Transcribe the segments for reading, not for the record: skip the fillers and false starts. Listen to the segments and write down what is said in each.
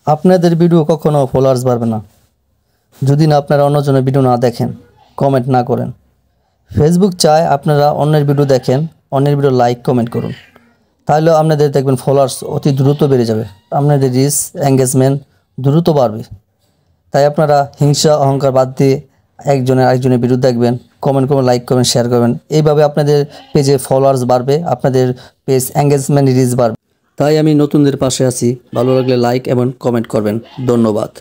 আপনাদের ভিডিও কখনো ফলোয়ার্স বাড়বে না যদি না আপনারা অন্যজনের ভিডিও না দেখেন, কমেন্ট না করেন। ফেসবুক চায় আপনারা অন্যের ভিডিও দেখেন, অন্যের ভিডিও লাইক কমেন্ট করুন, তাহলে আপনাদের দেখবেন ফলোয়ার্স অতি দ্রুত বেড়ে যাবে, আপনাদের রিচ এঙ্গেজমেন্ট দ্রুত বাড়বে। তাই আপনারা হিংসা অহংকার বাদ দিয়ে একজনের আরেকজনের ভিডিও দেখবেন, কমেন্ট করবেন, লাইক করবেন, শেয়ার করবেন। এইভাবে আপনাদের পেজে ফলোয়ার্স বাড়বে, আপনাদের পেজ এঙ্গেজমেন্ট রিচ বাড়বে। তাই আমি নতুনদের পাশে আছি, ভালো লাগলে লাইক এবং কমেন্ট করবেন। ধন্যবাদ।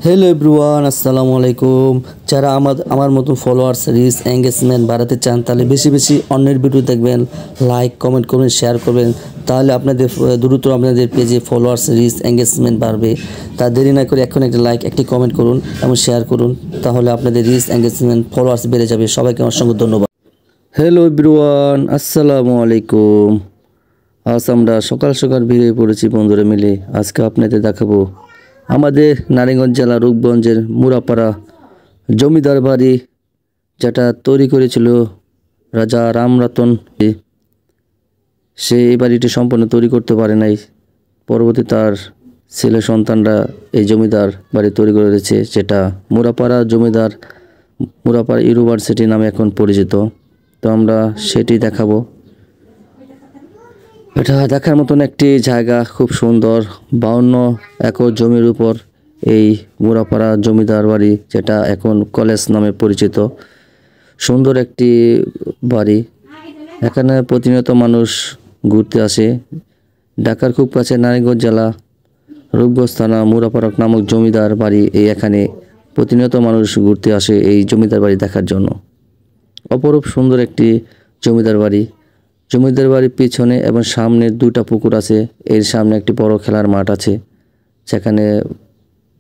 হ্যালো এভরিওয়ান, আসসালামু আলাইকুম। যারা আমার মতো ফলোয়ার্স রিচ এঙ্গেজমেন্ট বাড়াতে চান, তাহলে বেশি বেশি অন্যের ভিডিও দেখবেন, লাইক কমেন্ট করবেন, শেয়ার করবেন। তাহলে আপনাদের দ্রুত আপনাদের পেজে ফলোয়ার্স রিচ এঙ্গেজমেন্ট বাড়বে। তা দেরি না করে এখন একটা লাইক, একটি কমেন্ট করুন এবং শেয়ার করুন, তাহলে আপনাদের রিচ এঙ্গেজমেন্ট ফলোয়ার্স বেড়ে যাবে। সবাইকে অসংখ্য ধন্যবাদ। হ্যালো এভরিওয়ান, আসসালামু আলাইকুম। আজ আমরা সকাল সকাল বেরিয়ে পড়েছি বন্ধুরা মিলে। আজকে আপনাদের দেখাবো আমাদের নারায়ণগঞ্জ জেলা রূপগঞ্জের মুরাপাড়া জমিদার বাড়ি, যেটা তৈরি করেছিল রাজা রামরতন। সে এই বাড়িটি সম্পূর্ণ তৈরি করতে পারে নাই, পরবর্তী তার ছেলে সন্তানরা এই জমিদার বাড়ি তৈরি করেছে, যেটা মুরাপাড়া ইউনিভার্সিটি নামে এখন পরিচিত। তো আমরা সেটি দেখাবো। এটা দেখার মতন একটি জায়গা, খুব সুন্দর। 52 একর জমির উপর এই মুরাপাড়া জমিদার বাড়ি, যেটা এখন কলেজ নামে পরিচিত। সুন্দর একটি বাড়ি, এখানে প্রতিনিয়ত মানুষ ঘুরতে আসে। ঢাকার খুব কাছে নারায়ণগঞ্জ জেলা রূপগঞ্জ থানা মুরাপাড়া নামক জমিদার বাড়ি, এখানে প্রতিনিয়ত মানুষ ঘুরতে আসে এই জমিদার বাড়ি দেখার জন্য। অপরূপ সুন্দর একটি জমিদার বাড়ি। জমিদার বাড়ির পিছনে এবং সামনে 2টা পুকুর আছে। এর সামনে একটি বড় খেলার মাঠ আছে, যেখানে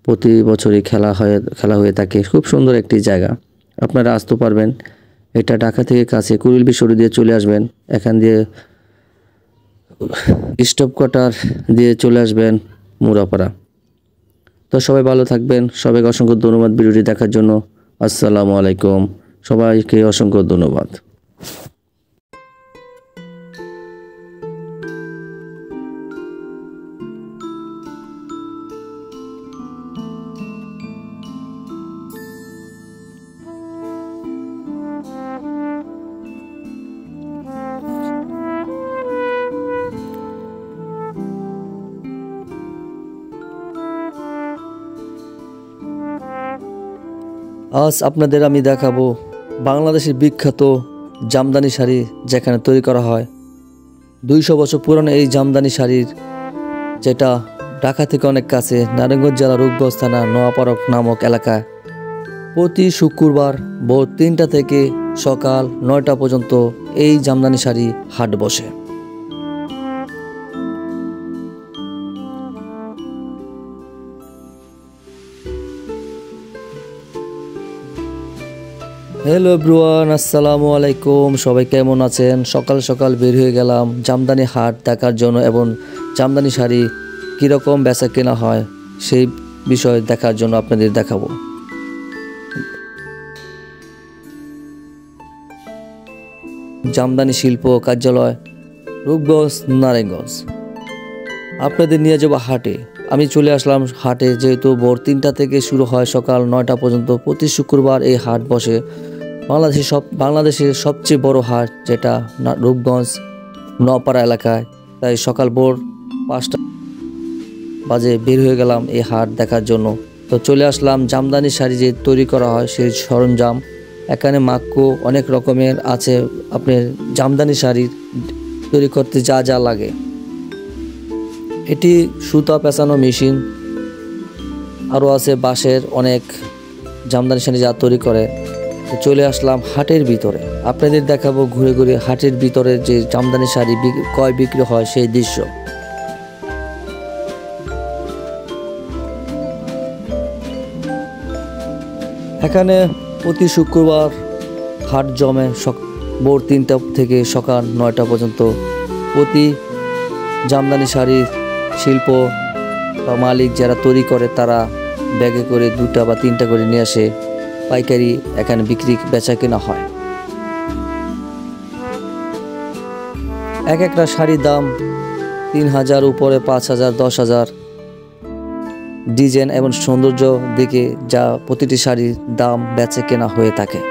প্রতি বছরই খেলা হয়ে থাকে। খুব সুন্দর একটি জায়গা, আপনারা আসতে পারবেন। এটা ঢাকা থেকে কাছে, কুড়িল বিশ্বরোড দিয়ে চলে আসবেন, এখান দিয়ে স্টপ কোয়ার্টার দিয়ে চলে আসবেন মুরাপাড়া। তো সবাই ভালো থাকবেন, সবাইকে অসংখ্য ধন্যবাদ ভিডিওটি দেখার জন্য। আসসালামু আলাইকুম, সবাইকে অসংখ্য ধন্যবাদ। আজ আপনাদের আমি দেখাবো বাংলাদেশের বিখ্যাত জামদানি শাড়ি, যেখানে তৈরি করা হয়। 200 বছর পুরানো এই জামদানি শাড়ির, যেটা ঢাকা থেকে অনেক কাছে, নারায়ণগঞ্জ জেলা রূপগঞ্জ থানা নোয়াপাড়া নামক এলাকায় প্রতি শুক্রবার ভোর 3টা থেকে সকাল 9টা পর্যন্ত এই জামদানি শাড়ি হাট বসে। হ্যালো এভরিওয়ান, আসসালামু আলাইকুম। সবাই কেমন আছেন? সকাল সকাল বের হয়ে গেলাম জামদানি হাট দেখার জন্য এবং জামদানি শাড়ি কীরকম বেচা কেনা হয় সেই বিষয় দেখার জন্য আপনাদের দেখাবো। জামদানি শিল্প কার্যালয়, রূপগঞ্জ, নারায়ণগঞ্জ। আপনাদের নিয়ে যাবো হাটে। আমি চলে আসলাম হাটে, যেহেতু ভোর 3টা থেকে শুরু হয় সকাল 9টা পর্যন্ত। প্রতি শুক্রবার এই হাট বসে। বাংলাদেশের সবচেয়ে বড় হাট, যেটা রূপগঞ্জ নোয়াপাড়া এলাকায়। তাই সকাল ভোর 5টা বাজে বের হয়ে গেলাম এই হাট দেখার জন্য। তো চলে আসলাম জামদানি শাড়ি যে তৈরি করা হয় সেই সরঞ্জাম। এখানে মাক্কু অনেক রকমের আছে, আপনার জামদানি শাড়ি তৈরি করতে যা যা লাগে। এটি সুতা পেঁচানো মেশিন, আরও আছে বাঁশের অনেক জামদানি শাড়ি যা তৈরি করে। চলে আসলাম হাটের ভিতরে, আপনাদের দেখাবো ঘুরে ঘুরে হাটের ভিতরে যে জামদানি শাড়ি ক্রয় বিক্রি হয় সেই দৃশ্য। এখানে প্রতি শুক্রবার হাট জমে ভোর 3টা থেকে সকাল 9টা পর্যন্ত। প্রতি জামদানি শাড়ির শিল্প বা মালিক যারা তৈরি করে তারা ব্যাগে করে 2টা বা 3টা করে নিয়ে আসে, পাইকারি এখানে বিক্রি বেচা কেনা হয়। এক একটা শাড়ির দাম 3000 উপরে, 5000, 10,000। ডিজাইন এবং সৌন্দর্য দেখে যা প্রতিটি শাড়ির দাম বেচে কেনা হয়ে থাকে।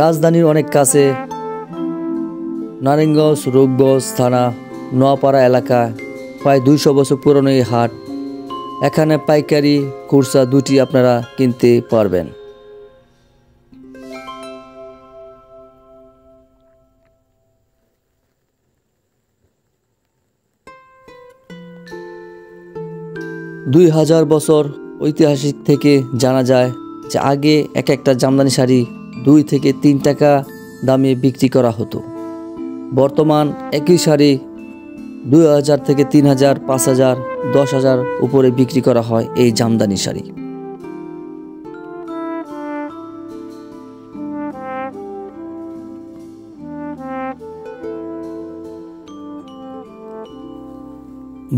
রাজধানীর অনেক কাছে নারায়ণগঞ্জ রূপগঞ্জ থানা নোয়াপাড়া এলাকা, প্রায় 200 বছর পুরনো এই হাট। এখানে পাইকারি খুচরা দুটি আপনারা কিনতে পারবেন। দুই 2000 বছর ঐতিহাসিক থেকে জানা যায় যে আগে এক একটা জামদানি শাড়ি 2 থেকে 3 টাকা দামে বিক্রি করা হতো। বর্তমান একই শাড়ি 2000 থেকে 3000, 5000, 10,000 উপরে বিক্রি করা হয় এই জামদানি শাড়ি।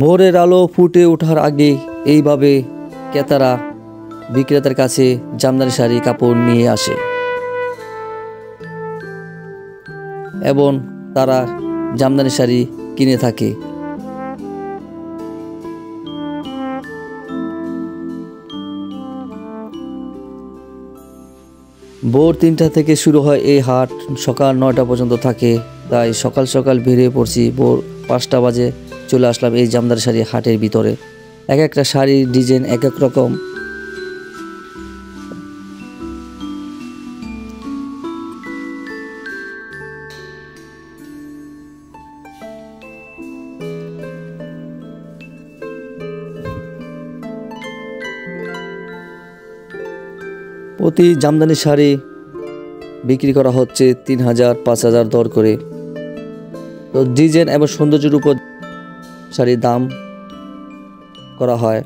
ভোরের আলো ফুটে ওঠার আগে এইভাবে ক্রেতারা বিক্রেতার কাছে জামদানি শাড়ি কাপড় নিয়ে আসে এবং তারা জামদানি শাড়ি কিনে থাকে। ভোর 3টা থেকে শুরু হয় এই হাট, সকাল 9টা পর্যন্ত থাকে। তাই সকাল সকাল বেরিয়ে পড়ছি, ভোর 5টা বাজে চলে আসলাম এই জামদানি শাড়ি হাটের ভিতরে। এক একটা শাড়ির ডিজাইন এক এক রকম। প্রতি জামদানি শাড়ি বিক্রি করা হচ্ছে 3000, 5000 দর করে। তো ডিজাইন এবং সৌন্দর্যের উপর শাড়ির দাম করা হয়।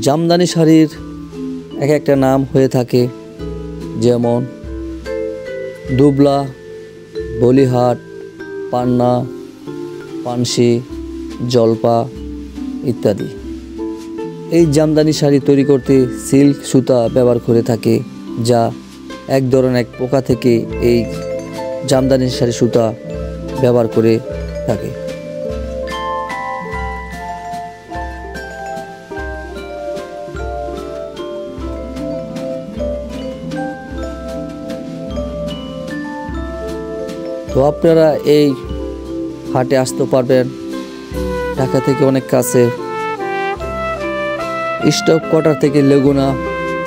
জামদানি শাড়ির এক একটা নাম হয়ে থাকে, যেমন দুবলা, বলিহাট, পান্না, পানসি, জলপা ইত্যাদি। এই জামদানি শাড়ি তৈরি করতে সিল্ক সুতা ব্যবহার করে থাকে, যা এক ধরনের এক পোকা থেকে এই জামদানি শাড়ি সুতা ব্যবহার করে থাকে। তো আপনারা এই হাটে আসতে পারবেন, ঢাকা থেকে অনেক কাছে। স্টক কোয়ার্টার থেকে লেগুনা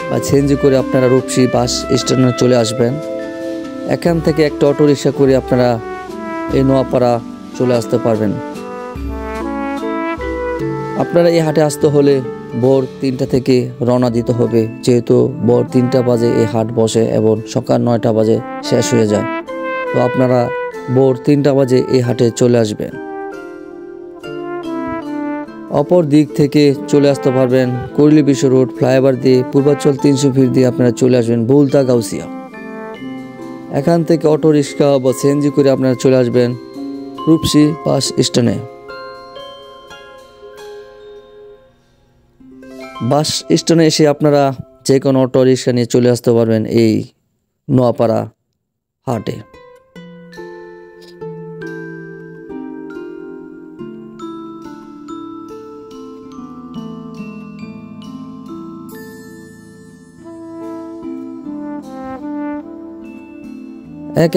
বা সিএনজি করে আপনারা রূপসী বাস স্ট্যান্ডে চলে আসবেন। এখান থেকে একটা অটো রিক্সা করে আপনারা এই নোয়াপাড়া চলে আসতে পারবেন। আপনারা এই হাটে আসতে হলে ভোর 3টা থেকে রওনা দিতে হবে, যেহেতু ভোর 3টা বাজে এই হাট বসে এবং সকাল 9টা বাজে শেষ হয়ে যায়। তো আপনারা ভোর 3টা বাজে এই হাটে চলে আসবেন। অপর দিক থেকে চলে আসতে পারবেন কুড়িল বিশ্ব রোড ফ্লাইওভার দিয়ে, পূর্বাঞ্চল 300 ফিট দিয়ে আপনারা চলে আসবেন বুলতা গাউসিয়া। এখান থেকে অটো রিক্সা বা সিএনজি করে আপনারা চলে আসবেন রূপসী বাস স্ট্যান্ডে। বাস স্ট্যান্ডে এসে আপনারা যে কোনো অটো রিক্সা নিয়ে চলে আসতে পারবেন এই নোয়াপাড়া হাটে।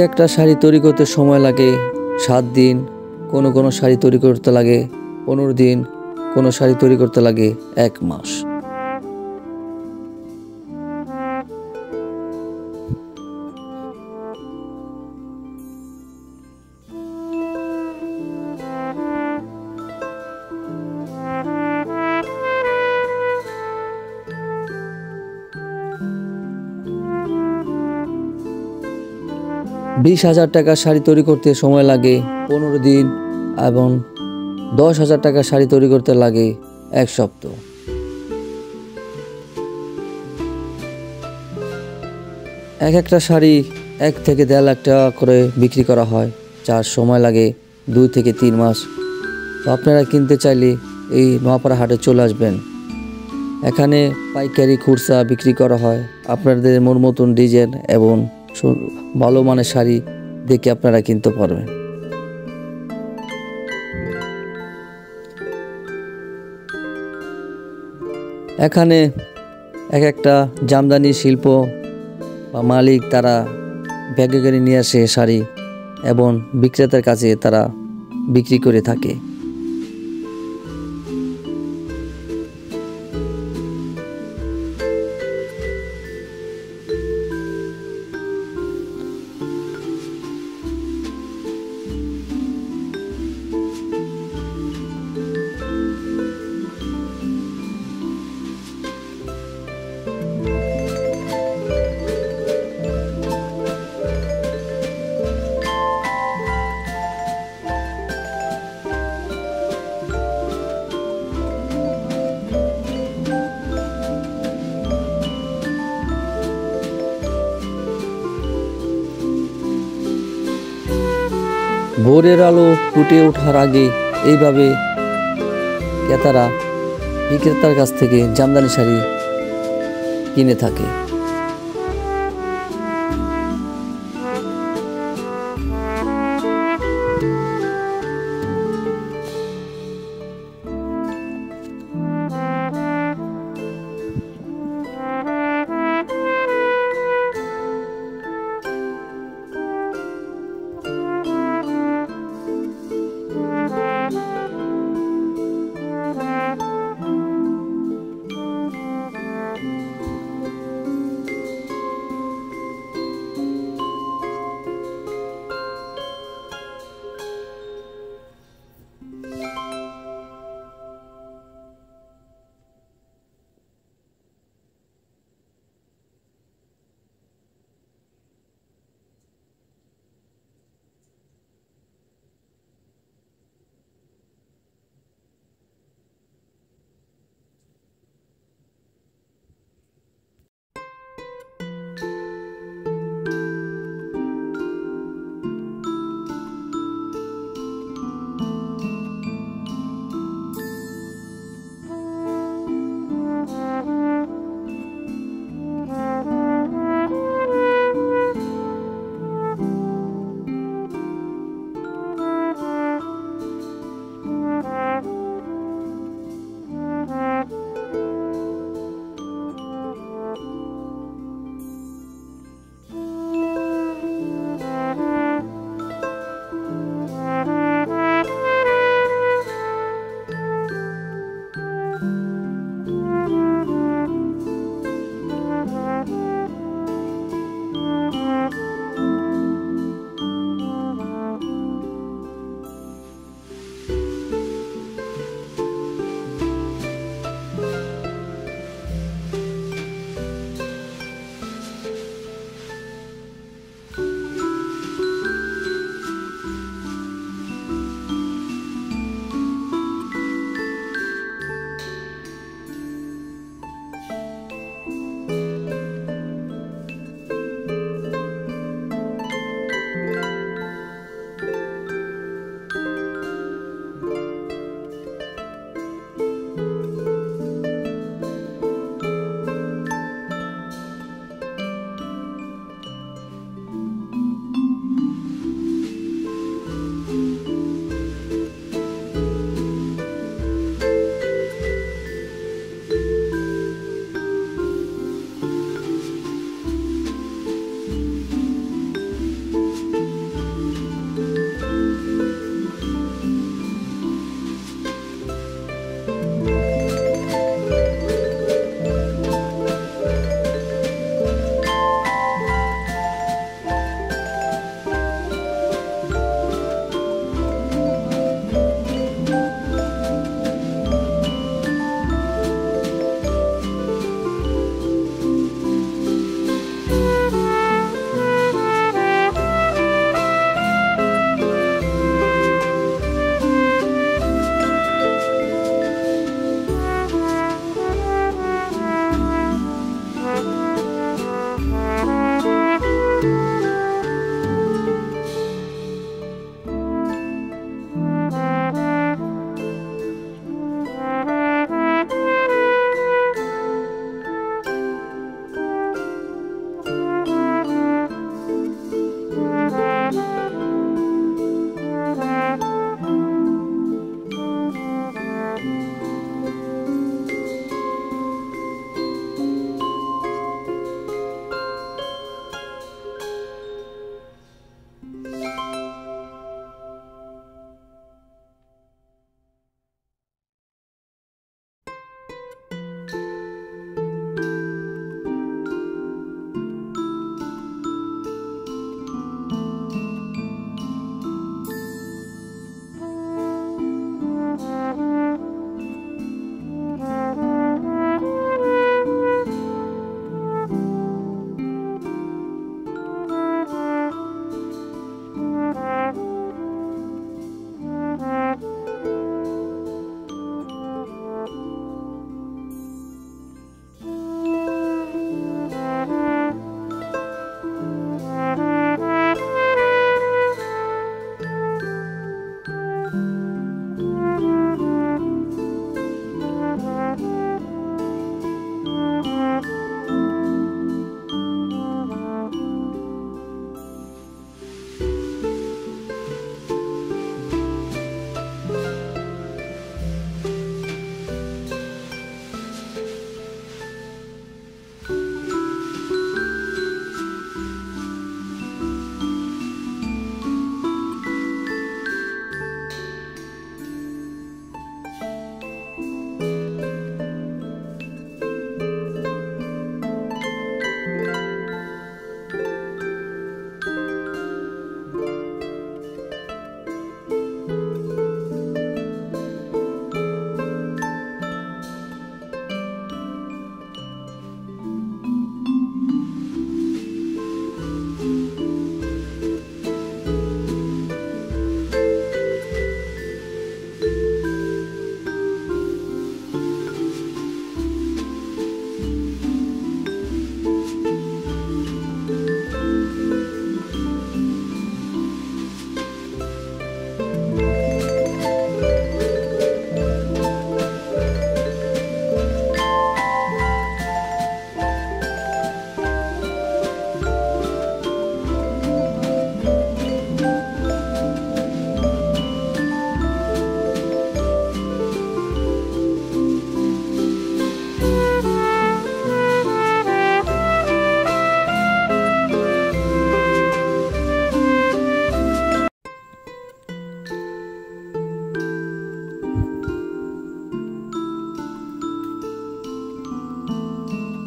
একটা শাড়ি তৈরি করতে সময় লাগে 7 দিন, কোনো শাড়ি তৈরি করতে লাগে 15 দিন, কোনো শাড়ি তৈরি করতে লাগে 1 মাস। $20,000 শাড়ি তৈরি করতে সময় লাগে 15 দিন এবং $10,000 শাড়ি তৈরি করতে লাগে 1 সপ্তাহ। একটা শাড়ি 1 থেকে 1.5 লাখ টাকা করে বিক্রি করা হয়, যার সময় লাগে 2 থেকে 3 মাস। তো আপনারা কিনতে চাইলে এই নোয়াপাড়া হাটে চলে আসবেন। এখানে পাইকারি খুচরা বিক্রি করা হয়। আপনাদের মন মতন ডিজাইন এবং ভালো মানের শাড়ি দেখে আপনারা কিনতে পারবেন। এখানে একটা জামদানি শিল্প বা মালিক তারা ব্যাগে করে নিয়ে আসে শাড়ি এবং বিক্রেতার কাছে তারা বিক্রি করে থাকে। ভোরের আলো ফুটে ওঠার আগে এইভাবে ক্রেতারা বিক্রেতার কাছ থেকে জামদানি শাড়ি কিনে থাকে।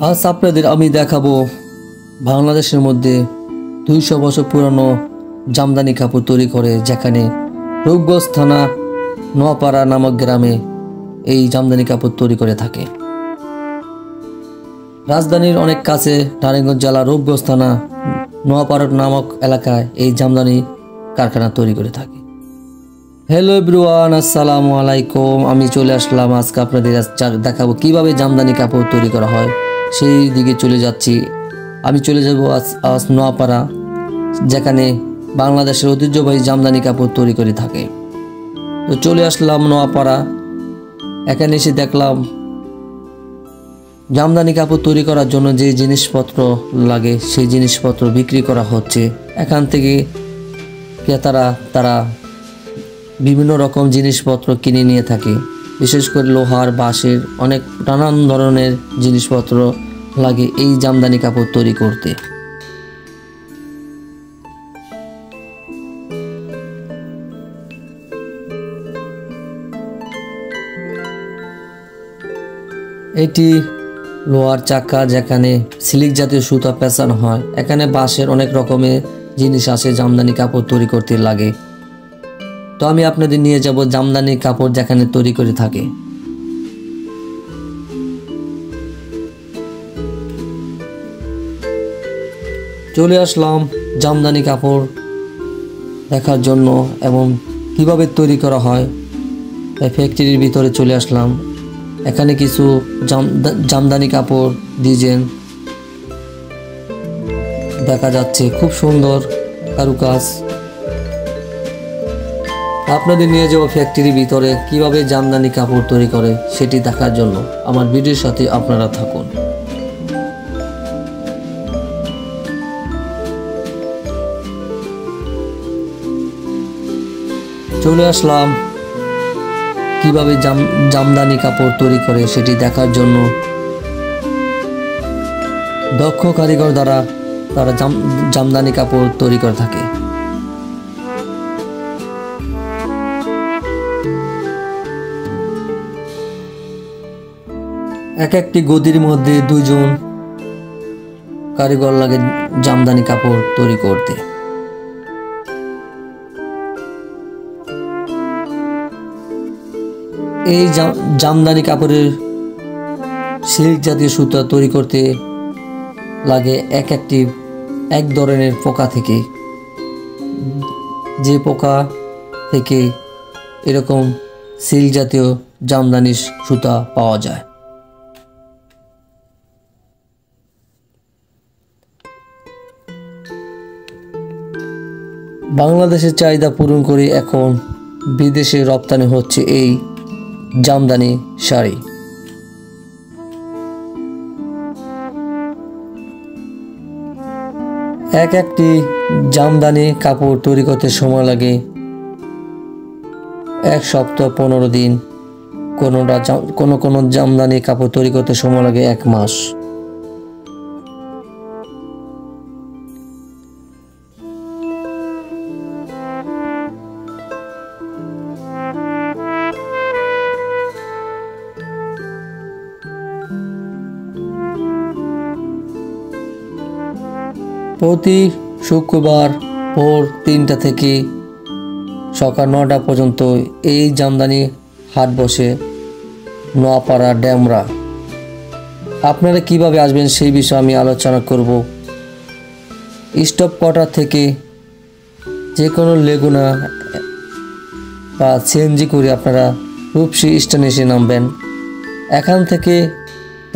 আজ আপনাদের আমি দেখাবো বাংলাদেশের মধ্যে 200 বছর পুরানো জামদানি কাপড় তৈরি করে, যেখানে রূপগঞ্জ থানা নোয়াপাড়া নামক গ্রামে এই জামদানি কাপড় তৈরি করে থাকে। রাজধানীর অনেক কাছে নারায়ণগঞ্জ জেলা রূপগঞ্জ থানা নোয়াপাড়া নামক এলাকায় এই জামদানি কারখানা তৈরি করে থাকে। হ্যালো এভরিওয়ান, আসসালামু আলাইকুম। আমি চলে আসলাম আজকে আপনাদের দেখাবো কিভাবে জামদানি কাপড় তৈরি করা হয়, সেই দিকে চলে যাচ্ছি। আমি চলে যাব আজ নোয়াপাড়া, যেখানে বাংলাদেশের ঐতিহ্যবাহী জামদানি কাপড় তৈরি করে থাকে। তো চলে আসলাম নোয়াপাড়া। এখানে এসে দেখলাম জামদানি কাপড় তৈরি করার জন্য যে জিনিসপত্র লাগে সেই জিনিসপত্র বিক্রি করা হচ্ছে। এখান থেকে ক্রেতারা তারা বিভিন্ন রকম জিনিসপত্র কিনে নিয়ে থাকে, বিশেষ করে লোহার, বাঁশের অনেক নানান ধরনের জিনিসপত্র লাগে এই জামদানি কাপড় তৈরি করতে। এটি লোহার চাকা, যেখানে সিল্ক জাতীয় সুতা পেঁচানো হয়। এখানে বাঁশের অনেক রকমের জিনিস আছে জামদানি কাপড় তৈরি করতে লাগে। তো আমি আপনাদের নিয়ে যাব জামদানি কাপড় যেখানে তৈরি করে থাকে। চলে আসলাম জামদানি কাপড় দেখার জন্য এবং কিভাবে তৈরি করা হয়। ফ্যাক্টরির ভিতরে চলে আসলাম। এখানে কিছু জামদানি কাপড় ডিজাইন দেখা যাচ্ছে, খুব সুন্দর কারুকাজ। আপনাদের নিয়ে যাবো ফ্যাক্টরির ভিতরে কিভাবে জামদানি কাপড় তৈরি করে সেটি দেখার জন্য। আমার ভিডিওর সাথে আপনারা থাকুন। চলে আসলাম কিভাবে জামদানি কাপড় তৈরি করে সেটি দেখার জন্য। দক্ষ কারিগর দ্বারা তারা জামদানি কাপড় তৈরি করে থাকে। এক একটি গদির মধ্যে 2 জন কারিগর লাগে জামদানি কাপড় তৈরি করতে। এই জামদানি কাপড়ের সিল্ক জাতীয় সুতা তৈরি করতে লাগে এক ধরনের পোকা থেকে, যে পোকা থেকে এরকম সিল্ক জাতীয় জামদানি সুতা পাওয়া যায়। বাংলাদেশের চাহিদা পূরণ করে এখন বিদেশে রপ্তানি হচ্ছে এই জামদানি শাড়ি। একটি জামদানি কাপড় তৈরি করতে সময় লাগে 1 সপ্তাহ 15 দিন, কোনো জামদানি কাপড় তৈরি করতে সময় লাগে 1 মাস। প্রতি শুক্রবার ভোর 3টা থেকে সকাল 9টা পর্যন্ত এই জামদানি হাট বসে নোয়াপাড়া ড্যামরা। আপনারা কিভাবে আসবেন সেই বিষয়ে আমি আলোচনা করব। স্টপ কোয়ার্টার থেকে যে কোনো লেগুনা বা সিএনজি করে আপনারা রূপসী স্টেশনে এসে নামবেন। এখান থেকে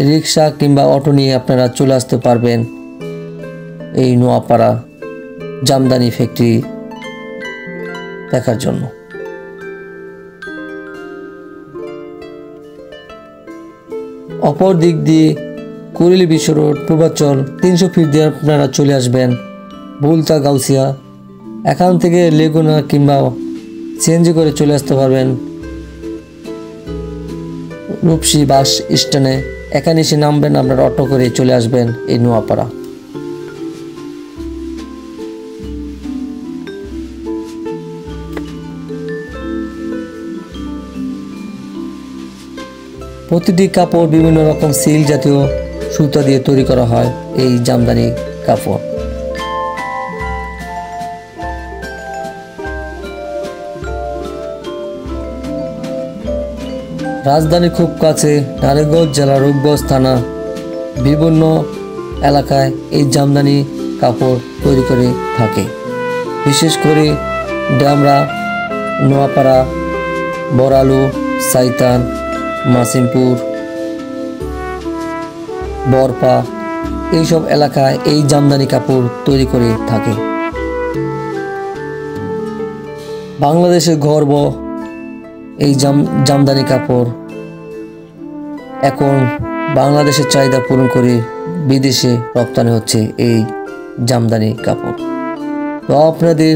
রিক্সা কিংবা অটো নিয়ে আপনারা চলে আসতে পারবেন এই নোয়াপাড়া জামদানি ফ্যাক্টরি দেখার জন্য। অপর দিক দিয়ে কুড়িল বিশ্ব রোড পূর্বাচল 300 ফিট দিয়ে আপনারা চলে আসবেন বুলতা গাউসিয়া। এখান থেকে লেগুনা কিংবা সিএনজি করে চলে আসতে পারবেন রূপসী বাস স্ট্যান্ডে। এখানে এসে নামবেন, আপনারা অটো করে চলে আসবেন এই নোয়াপাড়া। প্রতিটি কাপড় বিভিন্ন রকম সিল্ক জাতীয় সুতা দিয়ে তৈরি করা হয় এই জামদানি কাপড়। রাজধানীর খুব কাছে নারায়ণগঞ্জ জেলার রূপগঞ্জ থানা বিভিন্ন এলাকায় এই জামদানি কাপড় তৈরি করে থাকে। বিশেষ করে ডেমরা, নোয়াপাড়া, বড়ালু, সাইতান, মাসিমপুর, বরপা এইসব এলাকায় এই জামদানি কাপড় তৈরি করে থাকে। বাংলাদেশের গর্ব এই জামদানি কাপড় এখন বাংলাদেশের চাহিদা পূরণ করে বিদেশে রপ্তানি হচ্ছে এই জামদানি কাপড়। তো আপনাদের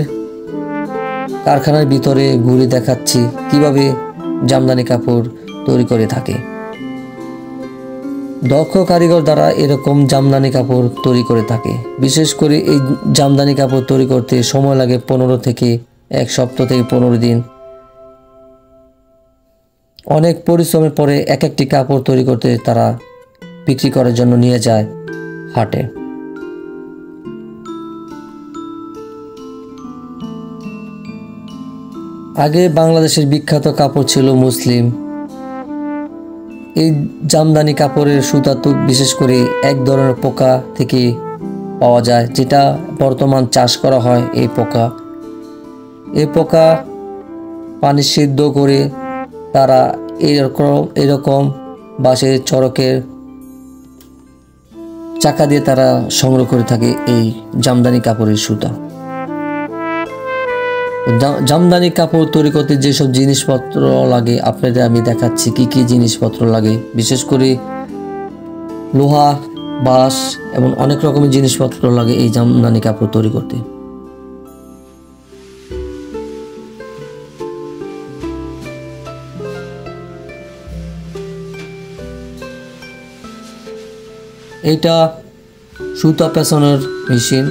কারখানার ভিতরে ঘুরে দেখাচ্ছি কিভাবে জামদানি কাপড় তৈরি করে থাকে। দক্ষ কারিগর দ্বারা এরকম জামদানি কাপড় তৈরি করে থাকে। বিশেষ করে এই জামদানি কাপড় তৈরি করতে সময় লাগে 15 থেকে 1 সপ্তাহ থেকে 15 দিন। অনেক পরিশ্রমের পরে এক একটি কাপড় তৈরি করতে তারা বিক্রি করার জন্য নিয়ে যায় হাটে। আগে বাংলাদেশের বিখ্যাত কাপড় ছিল মুসলিম। এই জামদানি কাপড়ের সুতা তো বিশেষ করে এক ধরনের পোকা থেকে পাওয়া যায়, যেটা বর্তমান চাষ করা হয়। এই পোকা পানি সিদ্ধ করে তারা এরকম বাঁশের চড়কের চাকা দিয়ে তারা সংগ্রহ করে থাকে এই জামদানি কাপড়ের সুতা। জামদানি কাপড় তৈরি করতে যেসব জিনিসপত্র লাগে আপনাদের আমি দেখাচ্ছি কি কি জিনিসপত্র লাগে। বিশেষ করে লোহা, বাঁশ এবং অনেক রকমের জিনিসপত্র লাগে এই জামদানি কাপড় তৈরি করতে। এইটা সুতা পেঁচানোর মেশিন।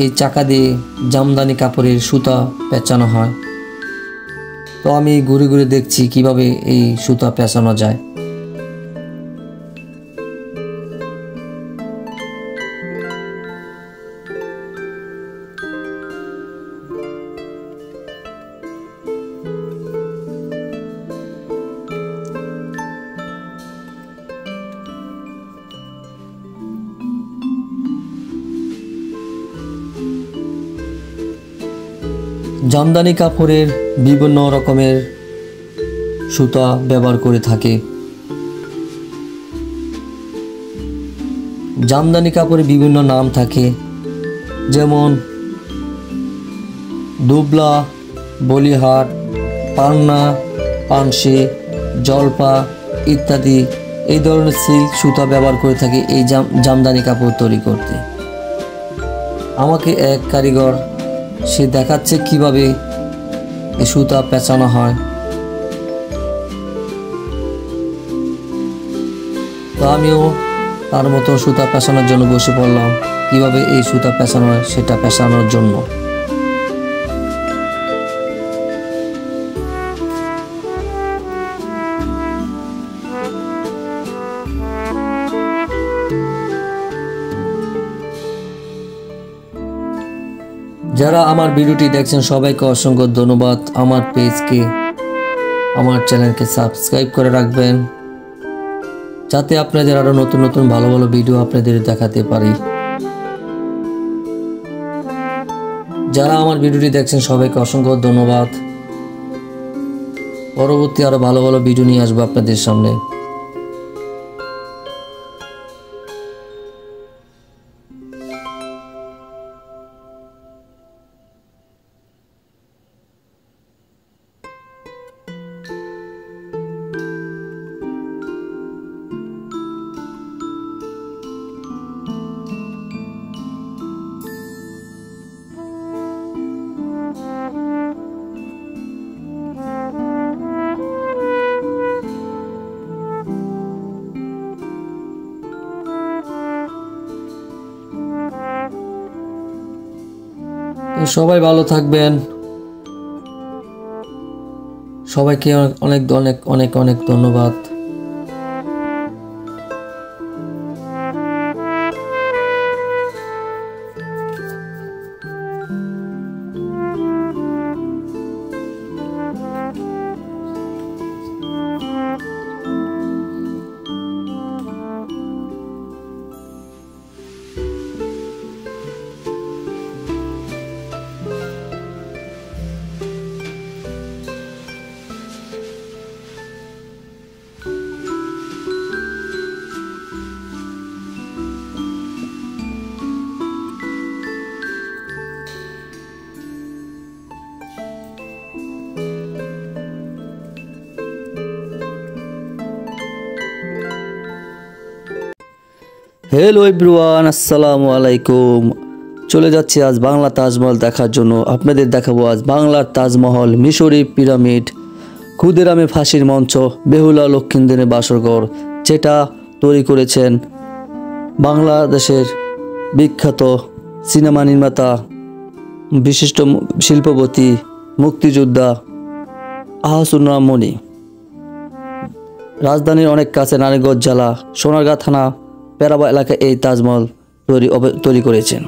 এই চাকা দিয়ে জামদানি কাপড়ের সুতা পেঁচানো হয়। তো আমি ঘুরে ঘুরে দেখছি কিভাবে এই সুতা পেঁচানো যায়। জামদানি কাপড়ের বিভিন্ন রকমের সুতা ব্যবহার করে থাকে। জামদানি কাপড়ের বিভিন্ন নাম থাকে, যেমন দুবলা, বলিহাট, পান্না, পানসি, জলপা ইত্যাদি এই ধরনের সিল্ক সুতা ব্যবহার করে থাকে এই জামদানি কাপড় তৈরি করতে। আমাকে এক কারিগর সে দেখাচ্ছে কিভাবে এই সুতা পেঁচানো হয়। তো আমিও তার মতো সুতা পেঁচানোর জন্য বসে পড়লাম, কিভাবে এই সুতা পেঁচানো হয় সেটা পেঁচানোর জন্য। যারা আমার ভিডিওটি দেখছেন সবাইকে অসংখ্য ধন্যবাদ। আমার পেজকে, আমার চ্যানেলকে সাবস্ক্রাইব করে রাখবেন, যাতে আপনাদের আরো নতুন নতুন ভালো ভালো ভিডিও আপনাদের দেখাতে পারি। যারা আমার ভিডিওটি দেখছেন সবাইকে অসংখ্য ধন্যবাদ। পরবর্তী আরো ভালো ভালো ভিডিও নিয়ে আসবো আপনাদের সামনে। সবাই ভালো থাকবেন। সবাইকে অনেক অনেক অনেক অনেক অনেক ধন্যবাদ। হ্যালো এভরিওয়ান, আসসালামু আলাইকুম। চলে যাচ্ছি আজ বাংলা তাজমহল দেখার জন্য। আপনাদের দেখাবো আজ বাংলার তাজমহল, মিশরি পিরামিড, ক্ষুদিরামে ফাঁসির মঞ্চ, বেহুলা লক্ষীন্দরের বাসরঘর, যেটা তৈরি করেছেন বাংলাদেশের বিখ্যাত সিনেমা নির্মাতা, বিশিষ্ট শিল্পপতি, মুক্তিযোদ্ধা আহসানুল্লাহ মনি। রাজধানীর অনেক কাছে নারায়ণগঞ্জ জেলা সোনারগাঁ থানা পেরাবা এলাকায় এই তাজমহল তৈরি করেছেন।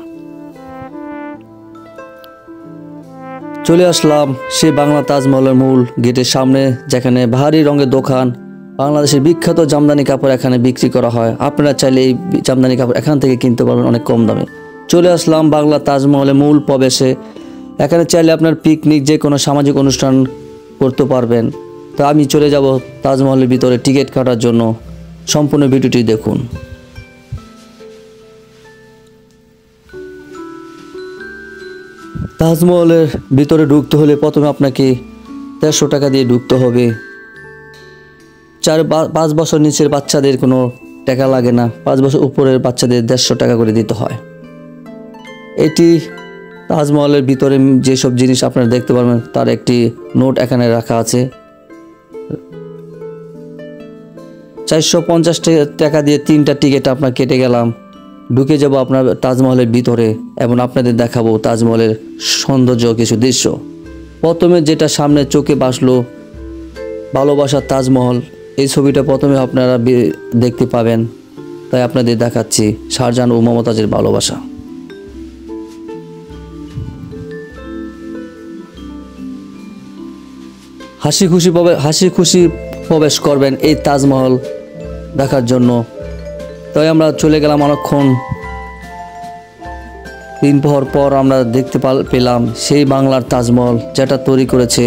চলে আসলাম সেই বাংলা তাজমহলের মূল গেটের সামনে, যেখানে ভারী রঙের দোকান, বাংলাদেশের বিখ্যাত জামদানি কাপড় এখানে বিক্রি করা হয়। আপনারা চাইলে এই জামদানি কাপড় এখান থেকে কিনতে পারবেন অনেক কম দামে। চলে আসলাম বাংলা তাজমহলের মূল প্রবেশে। এখানে চাইলে আপনার পিকনিক, যে কোনো সামাজিক অনুষ্ঠান করতে পারবেন। তো আমি চলে যাব তাজমহলের ভিতরে টিকিট কাটার জন্য। সম্পূর্ণ ভিডিওটি দেখুন। তাজমহলের ভিতরে ঢুকতে হলে প্রথমে আপনাকে 150 টাকা দিয়ে ঢুকতে হবে। 5 বছর নিচের বাচ্চাদের কোনো টাকা লাগে না, 5 বছর উপরের বাচ্চাদের 150 টাকা করে দিতে হয়। এটি তাজমহলের ভিতরে যেসব জিনিস আপনারা দেখতে পারবেন তার একটি নোট এখানে রাখা আছে। 450 টাকা দিয়ে 3টা টিকিট আপনার কেটে গেলাম। ঢুকে যাব আপনার তাজমহলের ভিতরে এবং আপনাদের দেখাবো তাজমহলের সৌন্দর্য কিছু দৃশ্য। প্রথমে যেটা সামনে চোখে ভাসলো, ভালোবাসার তাজমহল, এই ছবিটা প্রথমে আপনারা দেখতে পাবেন। তাই আপনাদের দেখাচ্ছি শাহজাহান ও মমতাজের ভালোবাসা। হাসি খুশি প্রবেশ করবেন এই তাজমহল দেখার জন্য। তাই আমরা চলে গেলাম অনেকক্ষণ। 3 প্রহর পর আমরা দেখতে পেলাম সেই বাংলার তাজমহল, যেটা তৈরি করেছে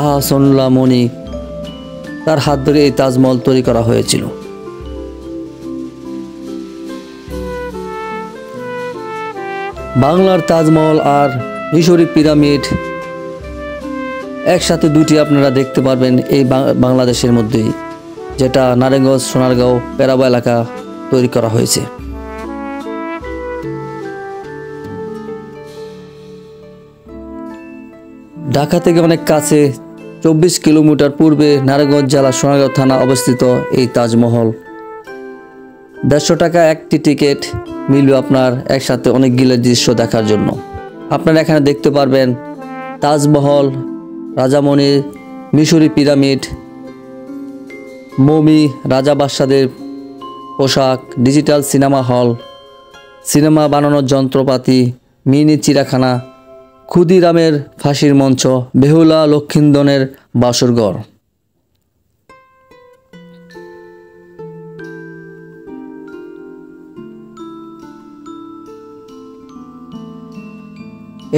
আহসানুল্লাহ মনি। তার হাত ধরে এই তাজমহল তৈরি করা হয়েছিল। বাংলার তাজমহল আর মিশরি পিরামিড একসাথে দুটি আপনারা দেখতে পারবেন এই বাংলাদেশের মধ্যেই, যেটা নারায়ণগঞ্জ সোনারগাঁও পেরাবা এলাকা তৈরি করা হয়েছে। ঢাকা থেকে অনেক কাছে, 24 কিলোমিটার পূর্বে নারায়ণগঞ্জ জেলা সোনারগাঁও থানা অবস্থিত এই তাজমহল। 150 টাকা একটি টিকিট মিলবে আপনার একসাথে অনেকগুলো দৃশ্য দেখার জন্য। আপনারা এখানে দেখতে পারবেন তাজমহল, রাজামণির, মিশরি পিরামিড, মমি, রাজা বাদশাদের পোশাক, ডিজিটাল সিনেমা হল, সিনেমা বানানোর যন্ত্রপাতি, মিনি চিড়িয়াখানা, ক্ষুদিরামের ফাঁসির মঞ্চ, বেহুলা লক্ষীন্দরের বাসরঘর।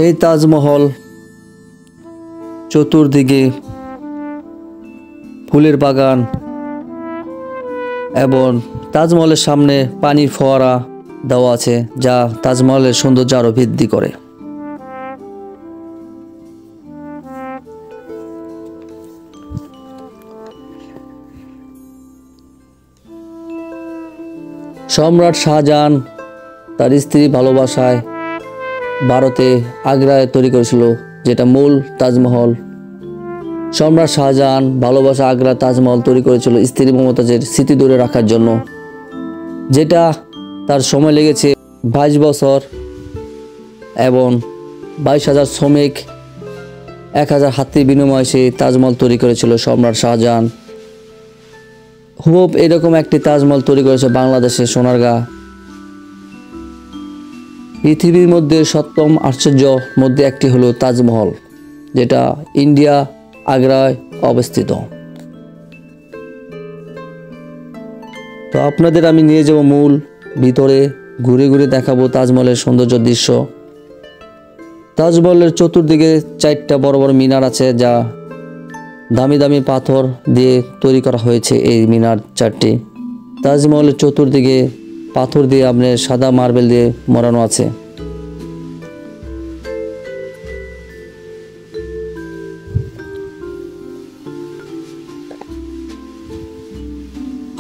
এই তাজমহল চতুর্দিকে ফুলের বাগান এবং তাজমহলের সামনে পানির ফোয়ারা দেওয়া আছে, যা তাজমহলের সৌন্দর্য আরো বৃদ্ধি করে। সম্রাট শাহজাহান তার স্ত্রী ভালোবাসায় ভারতে আগ্রায় তৈরি করেছিল, যেটা মূল তাজমহল। সম্রাট শাহজাহান ভালোবাসা আগ্রা তাজমহল তৈরি করেছিল স্ত্রী মমতাজের স্মৃতি ধরে রাখার জন্য, যেটা তার সময় লেগেছে 22 বছর এবং 22,000 শ্রমিক, 1,000 হাতির বিনিময়ে সেই তাজমহল তৈরি করেছিল সম্রাট শাহজাহান। হুবহু এরকম একটি তাজমহল তৈরি করেছে বাংলাদেশের সোনারগাঁ। পৃথিবীর মধ্যে 7ম আশ্চর্যের মধ্যে একটি হলো তাজমহল, যেটা ইন্ডিয়া আগ্রায় অবস্থিত। তো আপনাদের আমি নিয়ে যাব মূল ভিতরে, ঘুরে ঘুরে দেখাবো তাজমহলের সৌন্দর্য দৃশ্য। তাজমহলের চতুর্দিকে 4টা বড় বড় মিনার আছে, যা দামি দামি পাথর দিয়ে তৈরি করা হয়েছে। এই মিনার 4টি তাজমহলের চতুর্দিকে পাথর দিয়ে আপনার সাদা মার্বেল দিয়ে মোড়ানো আছে।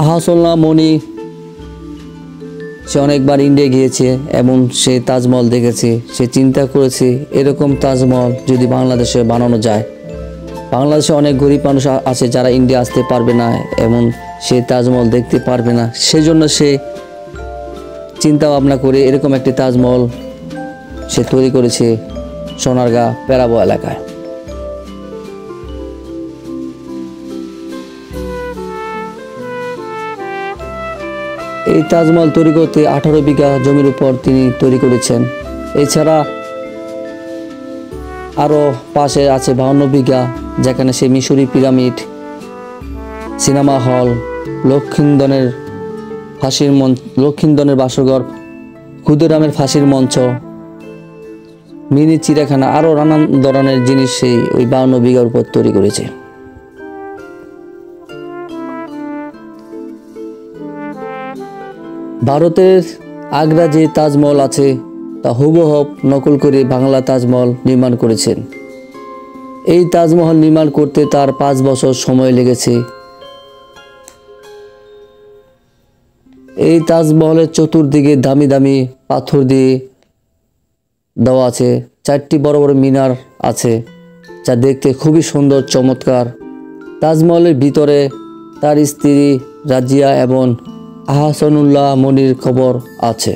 আহসানুল্লাহ মনি সে অনেকবার ইন্ডিয়া গিয়েছে এবং সে তাজমহল দেখেছে। সে চিন্তা করেছে এরকম তাজমহল যদি বাংলাদেশে বানানো যায়। বাংলাদেশে অনেক গরিব মানুষ আছে যারা ইন্ডিয়া আসতে পারবে না এবং সে তাজমহল দেখতে পারবে না, সেজন্য সে চিন্তা ভাবনা করে এরকম একটি তাজমহল সে তৈরি করেছে সোনারগাঁ পেরাবো এলাকায়। এই তাজমহল তৈরি করতে 18 বিঘা জমির উপর তিনি তৈরি করেছেন। এছাড়া আরও পাশে আছে 52 বিঘা, যেখানে সে মিশরি পিরামিড, সিনেমা হল, লক্ষিন্দনের বাসরঘর, ক্ষুদিরামের ফাঁসির মঞ্চ, মিনি চিড়িয়াখানা, আরও নানান ধরনের জিনিস সেই ওই 52 বিঘার উপর তৈরি করেছে। ভারতের আগ্রা যে তাজমহল আছে তা হুবহু নকল করে বাংলা তাজমহল নির্মাণ করেছেন। এই তাজমহল নির্মাণ করতে তার 5 বছর সময় লেগেছে। এই তাজমহলের চতুর্দিকে দামি দামি পাথর দিয়ে দেওয়া আছে। 4টি বড় বড় মিনার আছে যা দেখতে খুবই সুন্দর, চমৎকার। তাজমহলের ভিতরে তার স্ত্রী রাজিয়া এবং আহসানুল্লাহ মনির কবর আছে।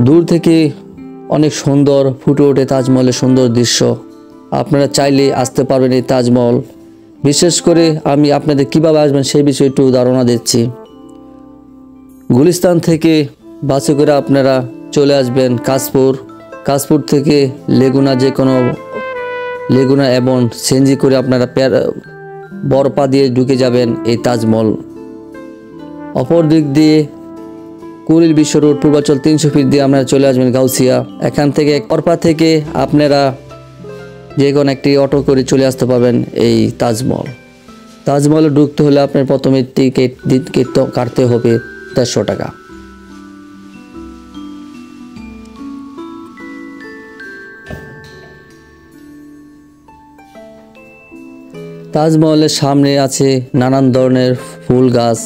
দূর থেকে অনেক সুন্দর ফুটে ওঠে তাজমহলের সুন্দর দৃশ্য। আপনারা চাইলে আসতে পারবেন এই তাজমহল। বিশেষ করে আমি আপনাদের কিভাবে আসবেন সেই বিষয়ে একটু ধারণা দিচ্ছি। গুলিস্তান থেকে বাসে করে আপনারা চলে আসবেন কাশপুর থেকে লেগুনা এবং সিএনজি করে আপনারা বরপা দিয়ে ঢুকে যাবেন এই তাজমহল। অপর দিক দিয়ে কুড়িল বিশ্ব রোড পূর্বাচল 300 ফিট দিয়ে আপনারা চলে আসবেন গাউসিয়া। এখান থেকে বরপা থেকে আপনারা যে কোনো একটি অটো করে চলে আসতে পারবেন এই তাজমহলে ঢুকতে হলে আপনার প্রথমে টিকিট কাটতে হবে 150 টাকা। তাজমহলের সামনে আছে নানান ধরনের ফুল গাছ,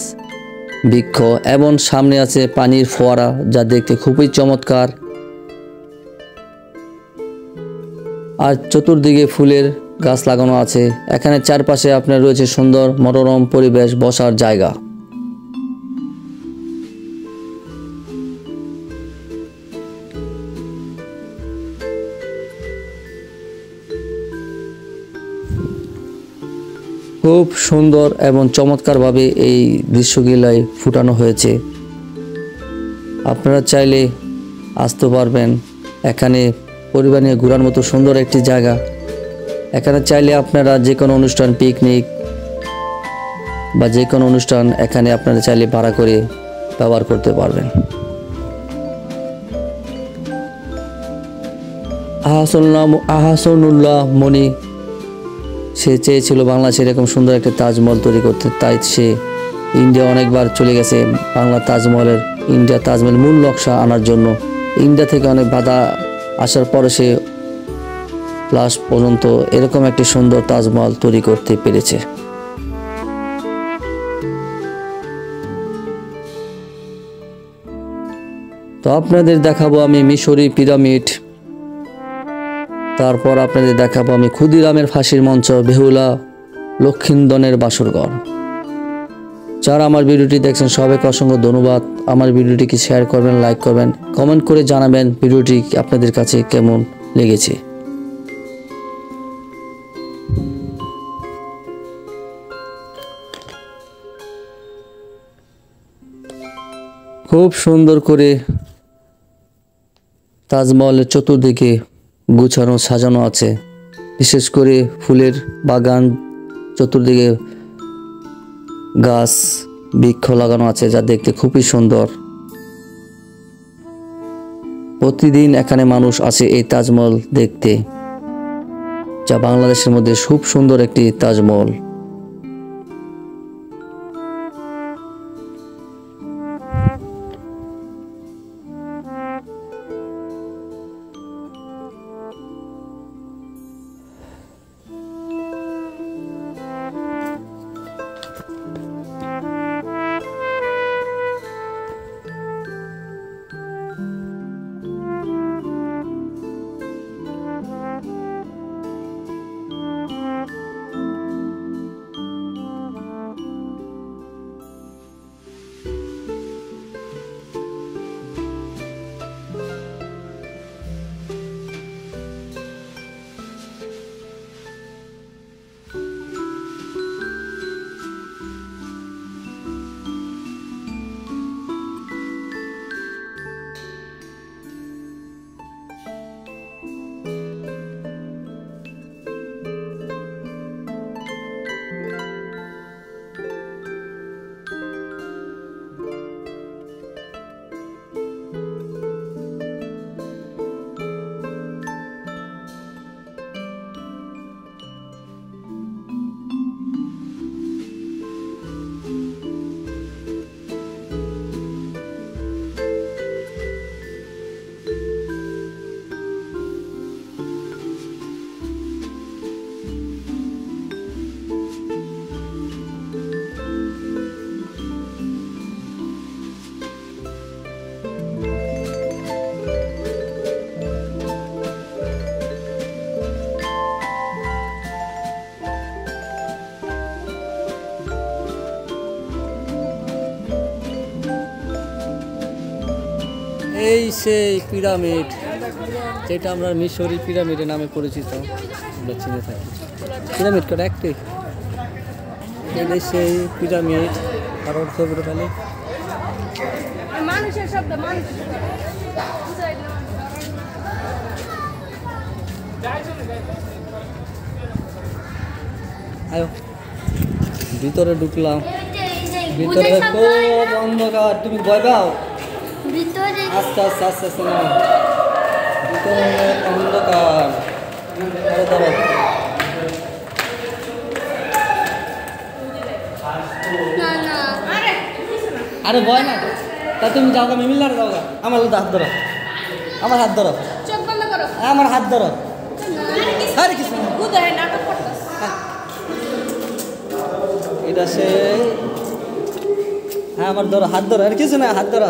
বৃক্ষ এবং সামনে আছে পানির ফোয়ারা, যা দেখতে খুবই চমৎকার। আর চতুর্দিকে ফুলের গাছ লাগানো আছে। এখানে চারপাশে আপনার রয়েছে সুন্দর মনোরম পরিবেশ, বসার জায়গা। খুব সুন্দর এবং চমৎকারভাবে এই দৃশ্যগুলাই ফুটানো হয়েছে। আপনারা চাইলে আসতে পারবেন। এখানে পরিবার নিয়ে ঘোরার মতো সুন্দর একটি জায়গা। এখানে চাইলে আপনারা যে কোনো অনুষ্ঠান, পিকনিক বা যে কোনো অনুষ্ঠান এখানে আপনারা চাইলে ভাড়া করে ব্যবহার করতে পারবেন। আহসানুল্লাহ মনি সে চেয়েছিল বাংলাদেশে এরকম সুন্দর একটা তাজমহল তৈরি করতে, তাই সে ইন্ডিয়া অনেকবার চলে গেছে বাংলা তাজমহলের মূল নকশা আনার জন্য। ইন্ডিয়া থেকে অনেক বাধা আসার পরে সে লাস্ট পর্যন্ত এরকম একটি সুন্দর তাজমহল তৈরি করতে পেরেছে। তো আপনাদের দেখাবো আমি মিশরি পিরামিড, তারপর আপনাদের দেখাবো আমি ক্ষুদিরামের ফাঁসির মঞ্চ, বেহুলা, লক্ষিন্দনের বাসরঘর। যারা আমার ভিডিওটি দেখছেন সবাইকে অসংখ্য ধন্যবাদ। আমার ভিডিওটিকে শেয়ার করবেন, লাইক করবেন, কমেন্ট করে জানাবেন ভিডিওটি আপনাদের কাছে কেমন লেগেছে। খুব সুন্দর করে তাজমহলের চতুর্দিকে গুছানো সাজানো আছে। বিশেষ করে ফুলের বাগান, চতুর্দিকে গাছ বৃক্ষ লাগানো আছে, যা দেখতে খুবই সুন্দর। প্রতিদিন এখানে মানুষ আসে এই তাজমহল দেখতে, যা বাংলাদেশের মধ্যে খুব সুন্দর একটি তাজমহল। সেই পিরামিড, যেটা আমরা মিশরি পিরামিডের নামে পরিচিত, আমরা চিনে থাকি। পিরামিড কটা একটি, সেই পিরামিড। আর অর্থ তাহলে মানুষের শব্দ, মানুষ আয়ো ভিতরে ঢুকলাম। ভিতরে খুব অন্ধকার, তুমি ভয় পাও? ভিতরে আস্তে আস্তে আস্তে আস্তে না, ভিতরে অন্ধকার। আরে দাঁড়াও, না না আরে ভয় না, তা তুমি যাও গা, মিমিলার যাও গা। আমার হাত ধরো, আমার হাত ধরো, চোখ বন্ধ করো। আমার হাত ধরো। আরে কিছু না, কোথায় নাটক করতেছ? এটা সে, হ্যাঁ আমার ধরো, হাত ধরো। আর কিছু না, হাত ধরো।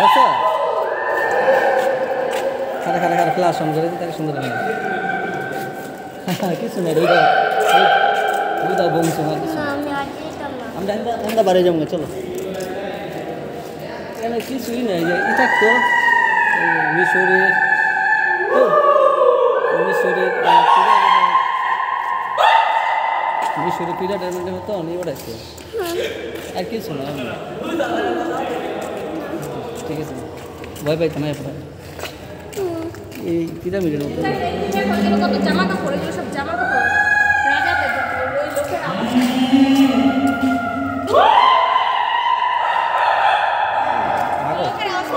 বুঝছো? খারা খারা খারা ফ্লাশ অন করে দিতে সুন্দর লাগে। কিছু না, ওই দাও বংশ না কিছু। না, আমি আর যেতাম না। আমরা আমরা বাড়ি যাবো, চলো। এখানে কিছুই নাই, যে এটা তো মিশরের, মিশরের মিশরের পিরামিডের মধ্যে মতো অনেক ওটাইছে, আর কিছু না। ঠিক আছে, ভয় পাইতে না এরপরে এই পিরামিডের মতো। কত জামা কাপড়, এগুলো সব জামা কাপড় রাজাদের, ওই লোকের আওয়াজ। লোকের আওয়াজ।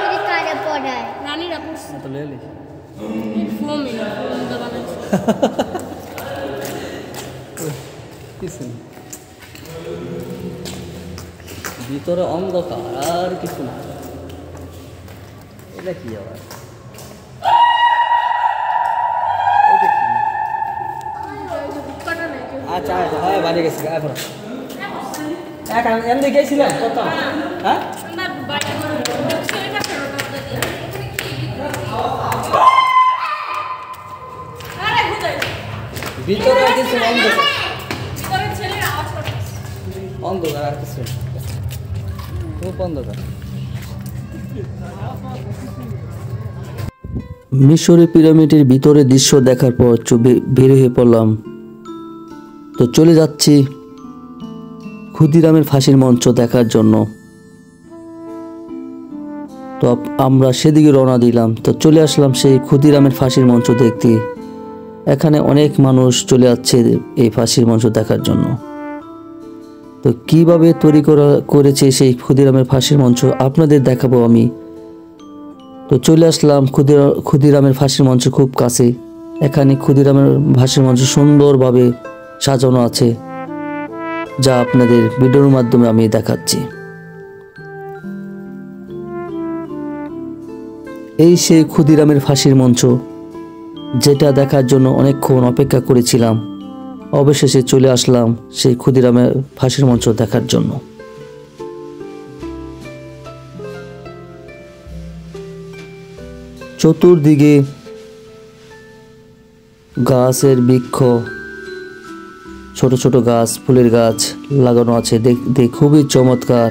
এটি কারে পড়ায়? রানীরা পড়ছে। তো লেলি ফোমে বানাইছে। কিছু না, ভিতরে অন্ধকার আর কিছু না। এটা কি আবার? এটা কি? কাটা নাই কেউ। আচ্ছা আচ্ছা, হ্যাঁ বাড়ি গেছি এখন। এমনি গেছিলাম প্রথম, হ্যাঁ আমার বাড়ি করে দেখছো এটা ফেরত দিয়ে। আরে বুঝাই। ভিতরে আর কিছু না, অন্ধকার ভিতরে ছেলের আওয়াজ করতেছে। অন্ধকার আর কিছু না, খুব অন্ধকার। মিশরি পিরামিডের ভিতরে দৃশ্য দেখার পর বের হয়ে পড়লাম। তো চলে যাচ্ছি ক্ষুদিরামের ফাঁসির মঞ্চ দেখার জন্য। তো আমরা সেদিকে রওনা দিলাম। তো চলে আসলাম সেই ক্ষুদিরামের ফাঁসির মঞ্চ দেখতে। এখানে অনেক মানুষ চলে যাচ্ছে এই ফাঁসির মঞ্চ দেখার জন্য। তো কিভাবে তৈরি করেছে সেই ক্ষুদিরামের ফাঁসির মঞ্চ আপনাদের দেখাবো আমি। তো চলে আসলাম ক্ষুদিরামের ফাঁসির মঞ্চ খুব কাছে। এখানে ক্ষুদিরামের ফাঁসির মঞ্চ সুন্দরভাবে সাজানো আছে, যা আপনাদের ভিডিওর মাধ্যমে আমি দেখাচ্ছি। এই সেই ক্ষুদিরামের ফাঁসির মঞ্চ, যেটা দেখার জন্য অনেকক্ষণ অপেক্ষা করেছিলাম। অবশেষে চলে আসলাম সেই ক্ষুদিরামের ফাঁসির মঞ্চ দেখার জন্য। চতুর্দিকে গাছের বৃক্ষ, ছোট ছোট গাছ, ফুলের গাছ লাগানো আছে, দেখতে খুবই চমৎকার।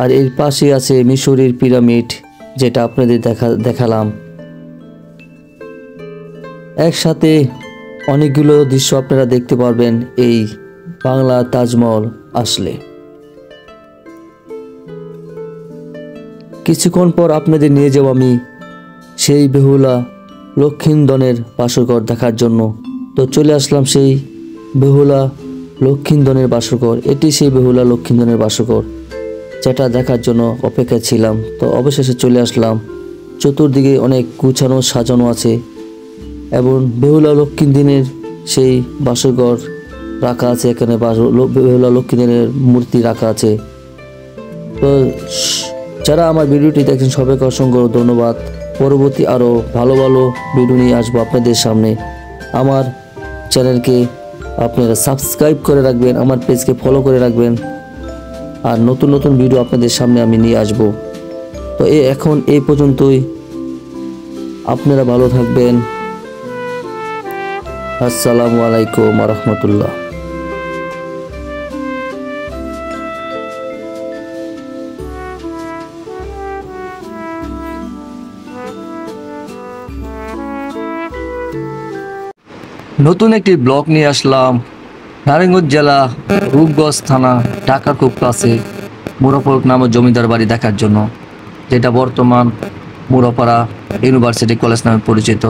আর এর পাশে আছে মিশরের পিরামিড, যেটা আপনাদের দেখালাম। একসাথে অনেকগুলো দৃশ্য আপনারা দেখতে পারবেন এই বাংলা তাজমহল আসলে। কিছুক্ষণ পর আপনাদের নিয়ে যাব আমি সেই বেহুলা লক্ষিন্দনের বাসরঘর দেখার জন্য। তো চলে আসলাম সেই বেহুলা লক্ষিন্দনের বাসরঘর। এটি সেই বেহুলা লক্ষিন্দনের বাসরঘর, যেটা দেখার জন্য অপেক্ষা ছিলাম। তো অবশেষে চলে আসলাম। চতুর্দিকে অনেক গুছানো সাজানো আছে এবং বেহুলা লক্ষিন্দনের সেই বাসরঘর রাখা আছে। এখানে বেহুলা লক্ষিন্দনের মূর্তি রাখা আছে। তো যারা আমার ভিডিওটি দেখছেন সবাইকে অসংখ্য ধন্যবাদ। পরবর্তী আরও ভালো ভালো ভিডিও নিয়ে আসবো আপনাদের সামনে। আমার চ্যানেলকে আপনারা সাবস্ক্রাইব করে রাখবেন, আমার পেজকে ফলো করে রাখবেন, আর নতুন নতুন ভিডিও আপনাদের সামনে আমি নিয়ে আসব। তো এখন এই পর্যন্তই। আপনারা ভালো থাকবেন। আসসালামু আলাইকুম ওয়া রাহমাতুল্লাহ। নতুন একটি ব্লগ নিয়ে আসলাম নারায়ণগঞ্জ জেলা রূপগঞ্জ থানা ঢাকার খুব কাছে মুরাপাড়া নামক জমিদার বাড়ি দেখার জন্য, যেটা বর্তমান মুরাপাড়া ইউনিভার্সিটি কলেজ নামে পরিচিত।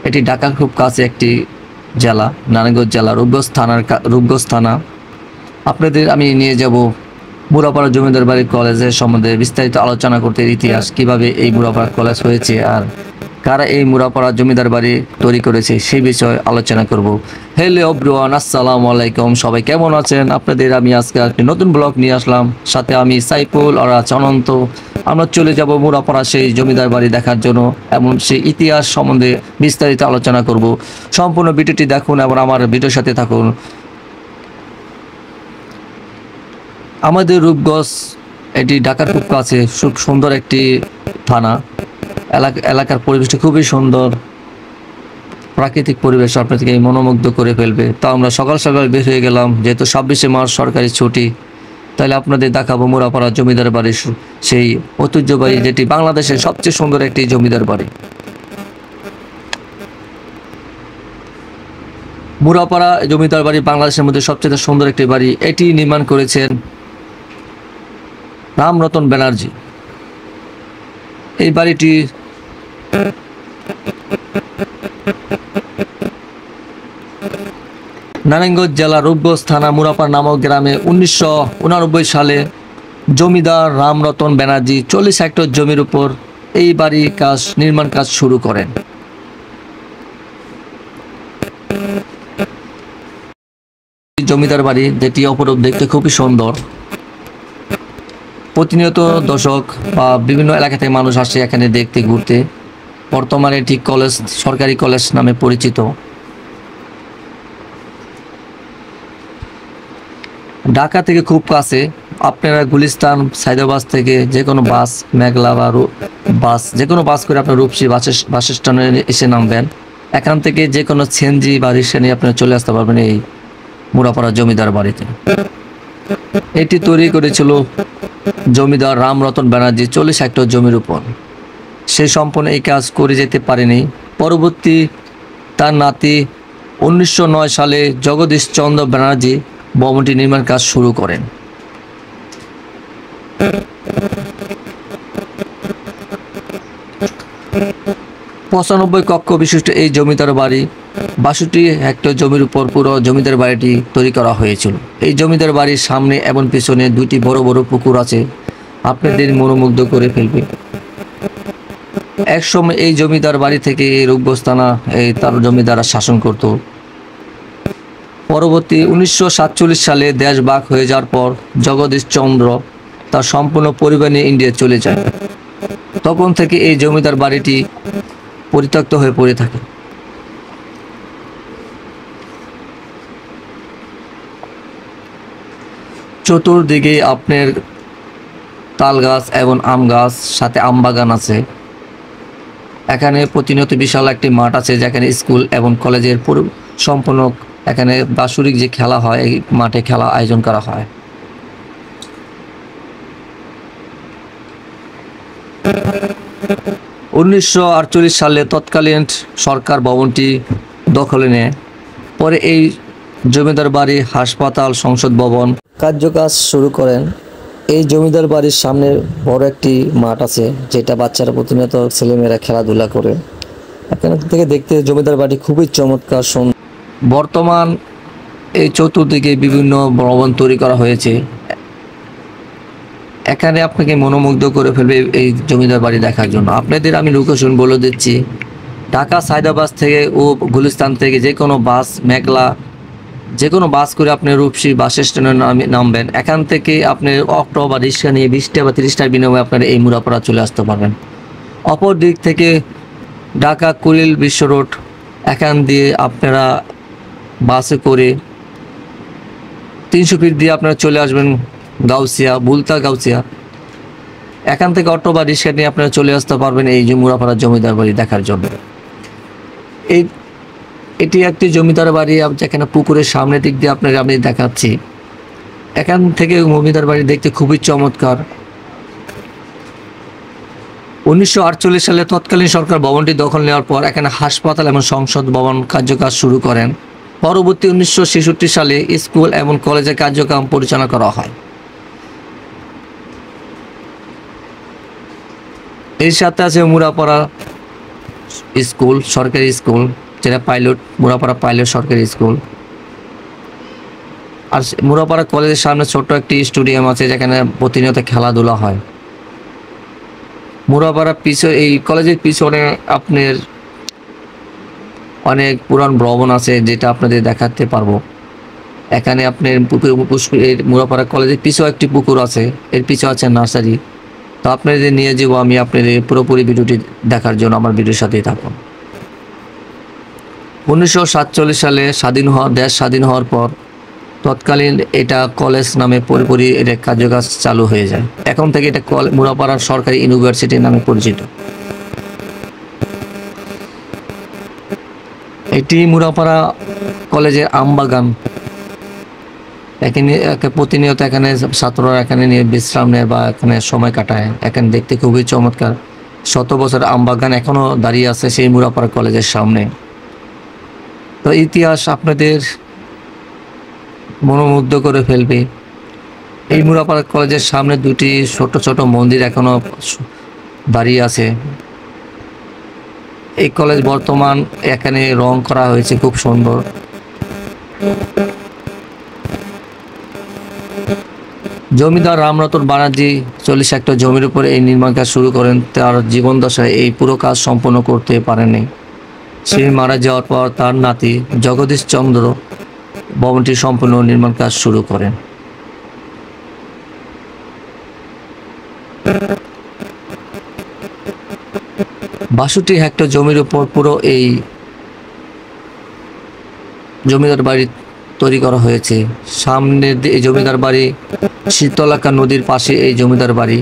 এটি ঢাকার খুব কাছে একটি জেলা, নারায়ণগঞ্জ জেলা রূপগঞ্জ থানা। আপনাদের আমি নিয়ে যাব মুরাপাড়া জমিদার বাড়ি কলেজের সম্বন্ধে বিস্তারিত আলোচনা করতে, ইতিহাস কিভাবে এই মুরাপাড়া কলেজ হয়েছে আর কারা এই মুরাপাড়া জমিদার বাড়ি তৈরি করেছে সেই বিষয়ে আলোচনা করব। হ্যালো এভরিওয়ান, আসসালামু আলাইকুম, সবাই কেমন আছেন? আপনাদের আমি আজকে একটি নতুন ব্লগ নিয়ে আসলাম, সাথে আমি সাইফুল আর আছে অনন্ত। আমরা চলে যাব মুরাপাড়া সেই জমিদার বাড়ি দেখার জন্য এবং সেই ইতিহাস সম্বন্ধে বিস্তারিত আলোচনা করব। সম্পূর্ণ ভিডিওটি দেখুন এবং আমার ভিডিওর সাথে থাকুন। আমাদের রূপগঞ্জ এটি ঢাকার খুব কাছে, খুব সুন্দর একটি থানা। এলাকার পরিবেশটা খুবই সুন্দর, প্রাকৃতিক পরিবেশ আপনাদেরকে মনোমুগ্ধ করে ফেলবে। তো আমরা সকাল সকাল বের হয়ে গেলাম, যেহেতু 26শে মার্চ সরকারি ছুটি। তাহলে আপনাদের দেখাবো মুরাপাড়া জমিদার বাড়ি, সেই ঐতিহ্যবাহী, যেটি বাংলাদেশের সবচেয়ে সুন্দর একটি জমিদার বাড়ি। মুরাপাড়া জমিদার বাড়ি বাংলাদেশের মধ্যে সবচেয়ে সুন্দর একটি বাড়ি। এটি নির্মাণ করেছেন রামরতন ব্যানার্জি। এই বাড়িটি নারায়ণগঞ্জ জেলা রূপগঞ্জ থানা মুরাপাড়া নামক গ্রামে 1989 সালে জমিদার রামরতন ব্যানার্জি 40 হেক্টর জমির উপর এই বাড়ি নির্মাণ কাজ শুরু করেন। জমিদার বাড়ি, যেটি অপরূপ দেখতে খুবই সুন্দর। প্রতিনিয়ত দর্শক বা বিভিন্ন এলাকা থেকে মানুষ আসে এখানে দেখতে, ঘুরতে। বর্তমানে এটি কলেজ, সরকারি কলেজ নামে পরিচিত। ঢাকা থেকে খুব কাছে। আপনারা গুলিস্তান, সাইদাবাদ থেকে যে কোনো বাস, মেঘলা বা বাস, যে কোনো বাস করে আপনার রূপসী বাস স্ট্যান্ডে এসে নামবেন। এখান থেকে যে কোনো সিএনজি বা রিক্সা নিয়ে আপনারা চলে আসতে পারবেন এই মুরাপাড়া জমিদার বাড়িতে। এটি তৈরি করেছিল জমিদার রামরতন ব্যানার্জি 40 হেক্টর জমির উপর। সে সম্পূর্ণ এই কাজ করে যেতে পারেনি। পরবর্তী তার নাতি 1909 সালে জগদীশ চন্দ্র ব্যানার্জি ভবনটি নির্মাণ কাজ শুরু করেন। পঁচানব্বই কক্ষ বিশিষ্ট এই জমিদার বাড়ি 62 হেক্টর জমির উপর পুরো জমিদার বাড়িটি তৈরি করা হয়েছিল। এই জমিদার বাড়ির সামনে এবং পিছনে দুইটি বড় বড় পুকুর আছে, আপনাদের মনোমুগ্ধ করে ফেলবে। একসময় এই জমিদার বাড়ি থেকে এই রূপগঞ্জ থানা তার জমিদাররা শাসন করত। পরবর্তী 1947 সালে দেশ ভাগ হয়ে যাওয়ার পর জগদীশ চন্দ্র তার সম্পূর্ণ পরিবার নিয়ে ইন্ডিয়া চলে যায়। তখন থেকে এই জমিদার বাড়িটি পরিত্যক্ত হয়ে পড়ে থাকে। চতুর্দিকে আপনার তাল গাছ এবং আম গাছ, সাথে আম বাগান আছে। এখানে প্রতিনিয়ত বিশাল একটি মাঠ আছে, যেখানে স্কুল এবং কলেজের সম্পূর্ণ এখানে বাৎসরিক যে খেলা হয়, এই মাঠে খেলা আয়োজন করা হয়। উনিশশো 1948 সালে তৎকালীন সরকার ভবনটি দখলে নেয়। পরে এই জমিদার বাড়ি, হাসপাতাল, সংসদ ভবন কার্যকাজ শুরু করেন। এই জমিদার বাড়ির সামনে বড় একটি মাঠ আছে, যেটা বাচ্চারা প্রতিনিয়ত ছেলেমেয়েরা খেলাধুলা করে। এখান থেকে দেখতে জমিদার বাড়ি খুবই চমৎকার সুন্দর। বর্তমান এই চতুর্দিকে বিভিন্ন ভবন তৈরি করা হয়েছে। এখানে আপনাকে মনোমুগ্ধ করে ফেলবে এই জমিদার বাড়ি দেখার জন্য। আপনাদের আমি লোকেশন বলে দিচ্ছি। ঢাকা সাইদাবাদ থেকে ও গুলিস্তান থেকে যে কোনো বাস, মেঘলা, যে কোনো বাস করে আপনি রূপসী বাস স্ট্যান্ডে নামবেন। এখান থেকে আপনি অটো বা রিক্সা নিয়ে 20 টাকা বা 30 টাকার বিনিময়ে আপনারা এই মুরাপাড়া চলে আসতে পারবেন। অপর দিক থেকে ঢাকা কুড়িল বিশ্ব রোড, এখান দিয়ে আপনারা বাসে করে 300 ফিট দিয়ে আপনারা চলে আসবেন গাউসিয়া, বুলতা গাউসিয়া। এখান থেকে অটো বা রিক্সা নিয়ে আপনারা চলে আসতে পারবেন এই যে মুরাপাড়া জমিদার বাড়ি দেখার জন্য। এটি একটি জমিদার বাড়ি, যেখানে পুকুরের সামনের দিক দিয়ে আমি দেখাচ্ছি। এখান থেকে জমিদার বাড়ি দেখতে খুবই চমৎকার। 1948 সালে তৎকালীন সরকার ভবনটি দখল নেওয়ার পর এখানে হাসপাতাল এবং সংসদ ভবন কার্যকাজ শুরু করেন। পরবর্তী 1966 সালে স্কুল এবং কলেজের কার্যক্রম পরিচালনা করা হয়। এর সাথে আছে মুরাপাড়া স্কুল, সরকারি স্কুল, যেটা মুরাপাড়া পাইলট সরকারি স্কুল। আর মুরাপাড়া কলেজের সামনে ছোট্ট একটি স্টেডিয়াম আছে যেখানে প্রতিনিয়ত খেলাধুলা হয়। মুরাপাড়া এই কলেজের পিছনে আপনার অনেক পুরান ভবন আছে, যেটা আপনাদের দেখাতে পারবো। এখানে আপনার মুরাপাড়া কলেজের পিছনে একটি পুকুর আছে, এর পিছনে আছে নার্সারি। তো আপনাদের নিয়ে যাবো আমি আপনাদের পুরোপুরি ভিডিওটি দেখার জন্য আমার ভিডিওর সাথেই থাকুন। 1947 সালে দেশ স্বাধীন হওয়ার পর তৎকালীন এটা কলেজ নামে পুরোপুরি এটা কার্যকাজ চালু হয়ে যায়। এখন থেকে এটা মুরাপাড়া সরকারি ইউনিভার্সিটি নামে পরিচিত। এটি মুরাপাড়া কলেজের আমবাগান। এখানে প্রতিনিয়ত এখানে ছাত্ররা এখানে নিয়ে বিশ্রাম নেয় বা এখানে সময় কাটায়। এখানে দেখতে খুবই চমৎকার। 100 বছর আমবাগান এখনো দাঁড়িয়ে আছে সেই মুরাপাড়া কলেজের সামনে। তো ইতিহাস আপনাদের মনোমুগ্ধ করে ফেলবে। এই মুরাপাড়া কলেজের সামনে দুটি ছোট ছোট মন্দির এখনো দাঁড়িয়ে আছে। এই কলেজ বর্তমান এখানে রং করা হয়েছে খুব সুন্দর। জমিদার রামরতন বানার্জি 40 হেক্টর জমির উপরে এই নির্মাণ কাজ শুরু করেন। তার জীবন দশায় এই পুরো কাজ সম্পন্ন করতে পারেননি। সে মারা যাওয়ার পর তার নাতি জগদীশ চন্দ্র ভবনটি সম্পূর্ণ নির্মাণ কাজ শুরু করেন। বাষট্টি হেক্টর জমির উপর পুরো এই জমিদার বাড়ি তৈরি করা হয়েছে। সামনের এই জমিদার বাড়ি, শীতলাকা নদীর পাশে এই জমিদার বাড়ি।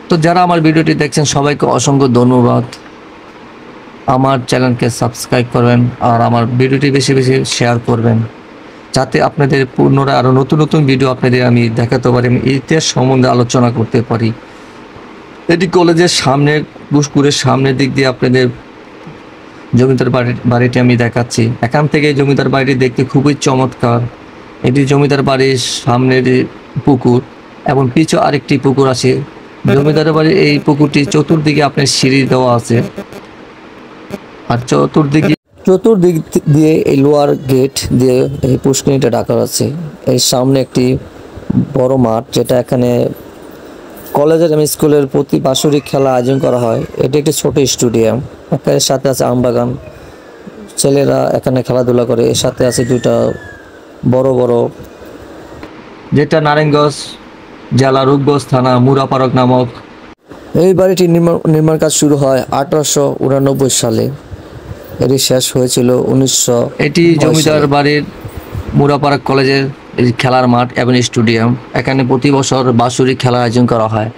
তো যারা আমার ভিডিওটি দেখছেন সবাইকে অসংখ্য ধন্যবাদ। আমার চ্যানেলকে সাবস্ক্রাইব করবেন আর আমার ভিডিওটি বেশি বেশি শেয়ার করবেন, যাতে আপনাদের পুনরায় আরও নতুন নতুন ভিডিও আপনাদের আমি দেখাতে পারি, আমি ইতিহাস সম্বন্ধে আলোচনা করতে পারি। এটি কলেজের সামনের পুকুরের সামনের দিক দিয়ে আপনাদের জমিদার বাড়িটি আমি দেখাচ্ছি। এখান থেকে জমিদার বাড়িটি দেখতে খুবই চমৎকার। এটি জমিদার বাড়ির সামনের পুকুর এবং পিছু আরেকটি পুকুর আছে। জমিদার বাড়ির এই পুকুরটি চতুর্দিকে আপনার সিঁড়ি দেওয়া আছে। আর চতুর্দিক দিয়ে এই লোয়ার গেট দিয়ে এই পুষ্করিণীটা ঢাকা আছে। এর সামনে একটি বড় মাঠ, যেটা এখানে কলেজের এবং স্কুলের প্রতি বাৎসরিক খেলা আয়োজন করা হয়। এটি একটি ছোট স্টেডিয়াম। এর সাথে আছে আমবাগান, ছেলেরা এখানে খেলাধুলা করে। এর সাথে আছে দুইটা বড় বড়, যেটা নারায়ণগঞ্জ জেলা রূপগঞ্জ থানা মুরাপাড়া নামক। এই বাড়িটি নির্মাণ কাজ শুরু হয় 1889 সালে। এটি শেষ হয়েছিল 1900। এটি জমিদার বাড়ির মুরাপাড়া কলেজের খেলার মাঠ এবং স্টেডিয়াম। এখানে প্রতি বছর বাৎসরিক খেলার আয়োজন করা হয়।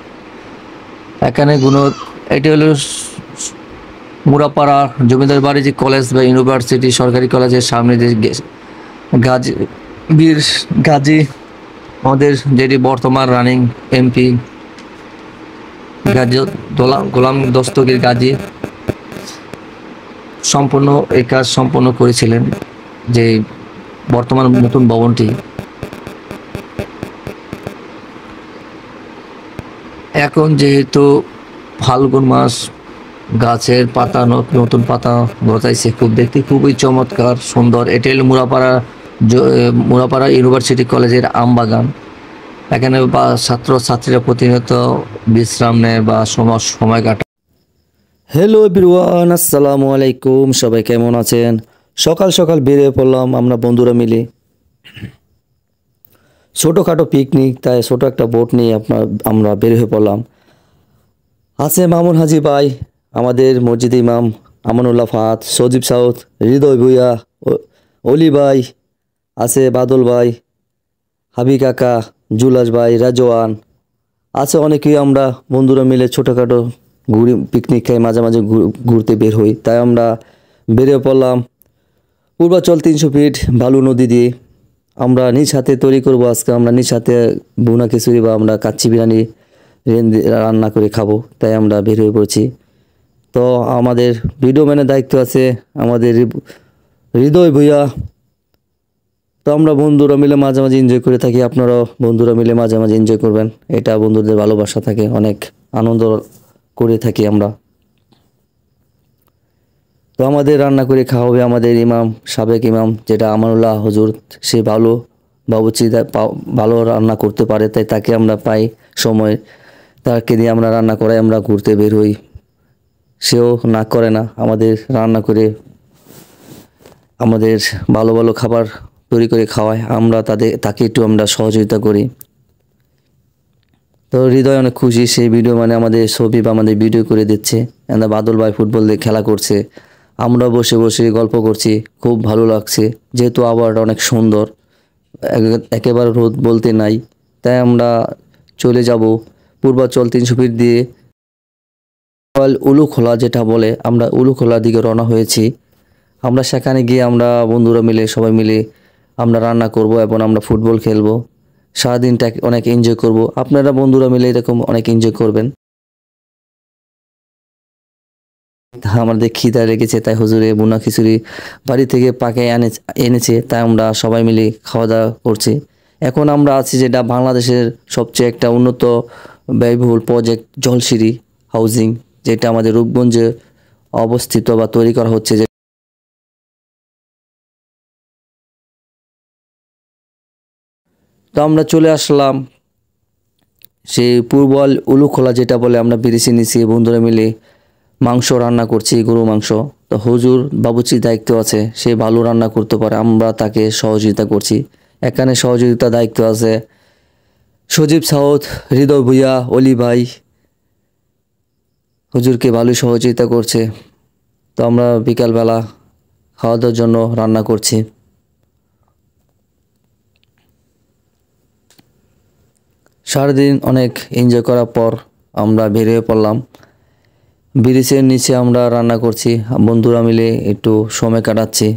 এখানে এটি হলো মুরাপাড়া জমিদার বাড়ি যে কলেজ বা ইউনিভার্সিটি সরকারি কলেজের সামনে যে গাজী আমাদের যেটি বর্তমান রানিং এমপি গাজী গোলাম দস্তগীর গাজী সম্পূর্ণ এই কাজ সম্পন্ন করেছিলেন, যে বর্তমান নতুন ভবনটি। এখন যেহেতু ফাল্গুন মাস, গাছের পাতা নতুন পাতা গজাইছে, দেখতে খুবই চমৎকার সুন্দর। এটি হল মুরাপাড়া ইউনিভার্সিটি কলেজের আমবাগান। এখানে ছাত্রছাত্রীরা প্রতিনিয়ত বিশ্রাম নেয় বা সময় কাটায়। হ্যালো এভরিওয়ান, আসসালামু আলাইকুম। সবাই কেমন আছেন? সকাল সকাল বেরিয়ে পড়লাম আমরা বন্ধুরা মিলে ছোটোখাটো পিকনিক, তাই ছোটো একটা বোট নিয়ে আমরা বের হয়ে পড়লাম। আছে মামুন হাজি ভাই, আমাদের মসজিদ ইমাম আমানুল্লাহ ফাহাদ, সজীব সাউদ, হৃদয় ভুইয়া, অলি ভাই, আছে বাদল ভাই, হাবি কাকা, জুলাস ভাই, রাজওয়ান, আছে অনেকেই। আমরা বন্ধুরা মিলে ছোটোখাটো পিকনিক খাই, মাঝে মাঝে ঘুরতে বের হই। তাই আমরা বেরিয়ে পড়লাম পূর্বাচল 300 ফিট বালু নদী দিয়ে। আমরা নিজ হাতে তৈরি করব আজকে, আমরা নিজ হাতে ভুনা খিচুড়ি বা আমরা কাচ্চি বিরিয়ানি রান্না করে খাবো, তাই আমরা বের হয়ে পড়ছি। তো আমাদের ভিডিও ম্যানের দায়িত্ব আছে আমাদের হৃদয় ভূঁইয়া। তো আমরা বন্ধুরা মিলে মাঝে মাঝে এনজয় করে থাকি, আপনারাও বন্ধুরা মিলে মাঝে মাঝে এনজয় করবেন, এটা বন্ধুদের ভালোবাসা থাকে, অনেক আনন্দ করে থাকি আমরা। তো আমাদের রান্না করে খাওয়া হবে আমাদের ইমাম, সাবেক ইমাম যেটা আমানুল্লাহ হুজুর, সে ভালো বাবুর্চি ভালো রান্না করতে পারে, তাই তাকে আমরা পাই সময়, তাকে দিয়ে আমরা রান্না করাই, আমরা ঘুরতে বের হই, সেও না করে না, আমাদের রান্না করে আমাদের ভালো ভালো খাবার তৈরি করে খাওয়ায়, আমরা তাকে একটু আমরা সহযোগিতা করি। তো হৃদয় অনেক খুশি, সেই ভিডিও মানে আমাদের ছবি বা আমাদের ভিডিও করে দিচ্ছে, বাদল ভাই ফুটবল দিয়ে খেলা করছে, আমরা বসে বসে গল্প করছি, খুব ভালো লাগছে, যেহেতু আবহাওয়াটা অনেক সুন্দর, একেবারে রোদ বলতে নাই, তাই আমরা চলে যাব পূর্বাচল 300 ফিট দিয়ে উলুখোলা যেটা বলে, আমরা উলুখোলার দিকে রওনা হয়েছি। আমরা সেখানে গিয়ে আমরা বন্ধুরা মিলে সবাই মিলে আমরা রান্না করব এবং আমরা ফুটবল খেলবো, সারাদিনটা অনেক এনজয় করব, আপনারা বন্ধুরা মিলে এরকম অনেক এনজয় করবেন। আমাদের খিদা লেগেছে, তাই হুজুরে ভুনা খিচুড়ি বাড়ি থেকে পাকে এনেছে, তাই আমরা সবাই মিলে খাওয়া দাওয়া করছি। এখন আমরা আছি যেটা বাংলাদেশের সবচেয়ে একটা উন্নত ব্যয়বহুল প্রজেক্ট জলসিঁড়ি হাউজিং, যেটা আমাদের রূপগঞ্জে অবস্থিত বা তৈরি করা হচ্ছে। তো আমরা চলে আসলাম সেই পূর্বল উলুখোলা যেটা বলে, আমরা বেরিয়ে নিছি বন্ধুরা মিলে মাংস রান্না করছি, গরু মাংস। তো হুজুর বাবুর্চির দায়িত্ব আছে, সে ভালো রান্না করতে পারে, আমরা তাকে সহযোগিতা করছি। এখানে সহযোগিতার দায়িত্ব আছে সজীব সাউদ, হৃদয় ভূঁইয়া, অলি ভাই হুজুরকে ভালোই সহযোগিতা করছে। তো আমরা বিকালবেলা খাওয়া দাওয়ার জন্য রান্না করছি। সারাদিন অনেক এনজয় করার পর আমরা বেরিয়ে পড়লাম, ব্রিজের নিচে আমরা রান্না করছি, বন্ধুরা মিলে একটু সময় কাটাচ্ছি।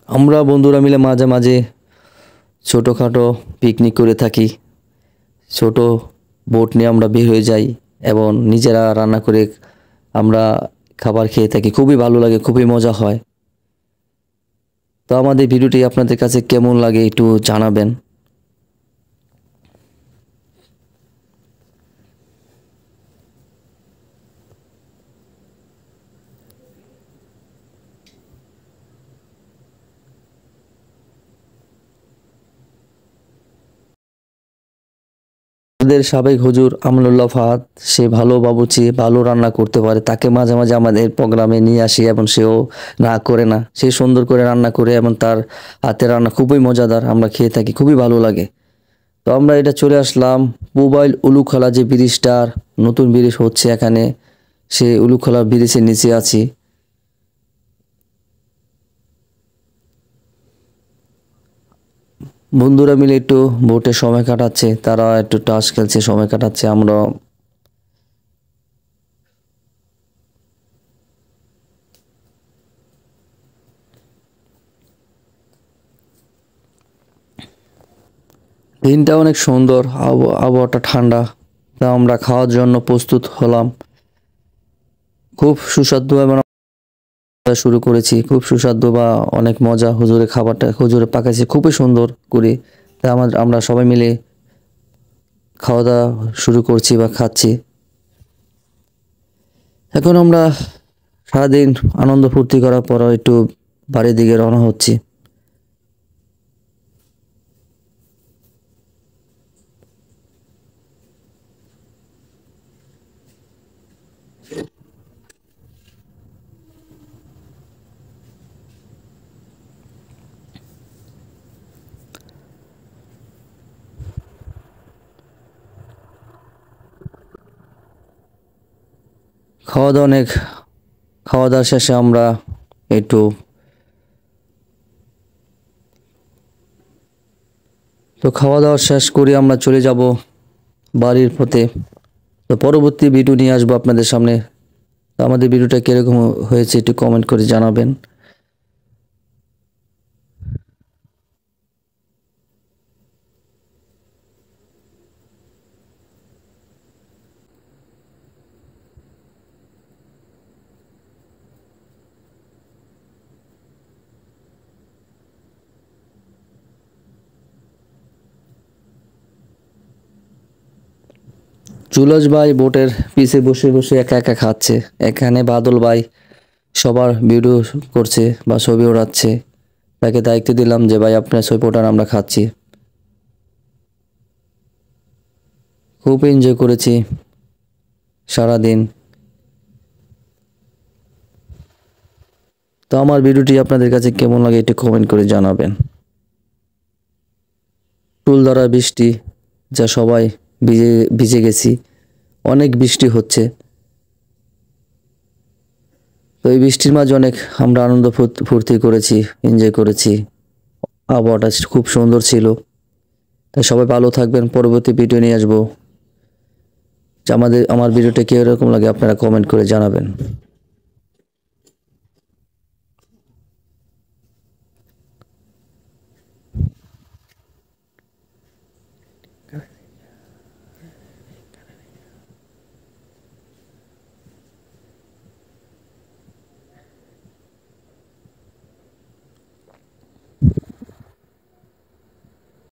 আমরা বন্ধুরা মিলে মাঝে মাঝে ছোটোখাটো পিকনিক করে থাকি, ছোট বোট নিয়ে আমরা বের হয়ে যাই এবং নিজেরা রান্না করে আমরা খাবার খেয়ে থাকি, খুবই ভালো লাগে, খুবই মজা হয়। তো আমাদের ভিডিওটি আপনাদের কাছে কেমন লাগে একটু জানাবেন। আমাদের সাবেক হুজুর আমানুল্লাহ ফাহাদ, সে ভালো বাবুর্চি, ভালো রান্না করতে পারে, তাকে মাঝে মাঝে আমাদের প্রোগ্রামে নিয়ে আসি এবং সেও না করে না, সে সুন্দর করে রান্না করে এবং তার হাতের রান্না খুবই মজাদার, আমরা খেয়ে থাকি, খুবই ভালো লাগে। তো আমরা এটা চলে আসলাম মোবাইল উলুখোলা যে ব্রিজটার নতুন ব্রিজ হচ্ছে এখানে, সে উলুখোলা ব্রিজের নিচে আছি। বন্ধুরা মিলে একটু বোটে সময় কাটাচ্ছে, তারা একটু টাস খেলছে, সময় কাটাচ্ছে, আমরা দিনটা অনেক সুন্দর, আবহাওয়াটা ঠান্ডা, তা আমরা খাওয়ার জন্য প্রস্তুত হলাম। খুব সুস্বাদু এবং শুরু করেছি, খুব সুস্বাদু বা অনেক মজা, হুজুরের খাবারটা হুজুরে পাকাইছে খুবই সুন্দর করে, তা আমরা সবাই মিলে খাওয়া দাওয়া শুরু করছি বা খাচ্ছি। এখন আমরা সারাদিন আনন্দ ফুর্তি করার পর একটু বাড়ির দিকে রওনা হচ্ছি। খাওয়া দাওয়া শেষে আমরা একটু খাওয়া দাওয়া শেষ করে আমরা চলে যাব বাড়ির পথে। তো পরবর্তী ভিডিও নিয়ে আসবো আপনাদের সামনে। তো আমাদের ভিডিওটা কীরকম হয়েছে একটু কমেন্ট করে জানাবেন। জুলস ভাই বোটের পিছে বসে বসে একা একা খাচ্ছে। এখানে বাদল ভাই সবার ভিডিও করছে বা ছবি ওড়াচ্ছে। তাকে দায়িত্ব দিলাম যে ভাই আপনার ছবি ওঠান, আমরা খাচ্ছি। খুব এনজয় করেছি সারাদিন। তো আমার ভিডিওটি আপনাদের কাছে কেমন লাগে একটু কমেন্ট করে জানাবেন। টুলধারা বৃষ্টি, যা সবাই ভিজে গেছি, অনেক বৃষ্টি হচ্ছে। তো এই বৃষ্টির মাঝে অনেক আমরা আনন্দ ফুর্তি করেছি, এনজয় করেছি। আবহাওয়াটা খুব সুন্দর ছিল। তাই সবাই ভালো থাকবেন। পরবর্তী ভিডিও নিয়ে আসবো। আমার ভিডিওটা কীরকম লাগে আপনারা কমেন্ট করে জানাবেন।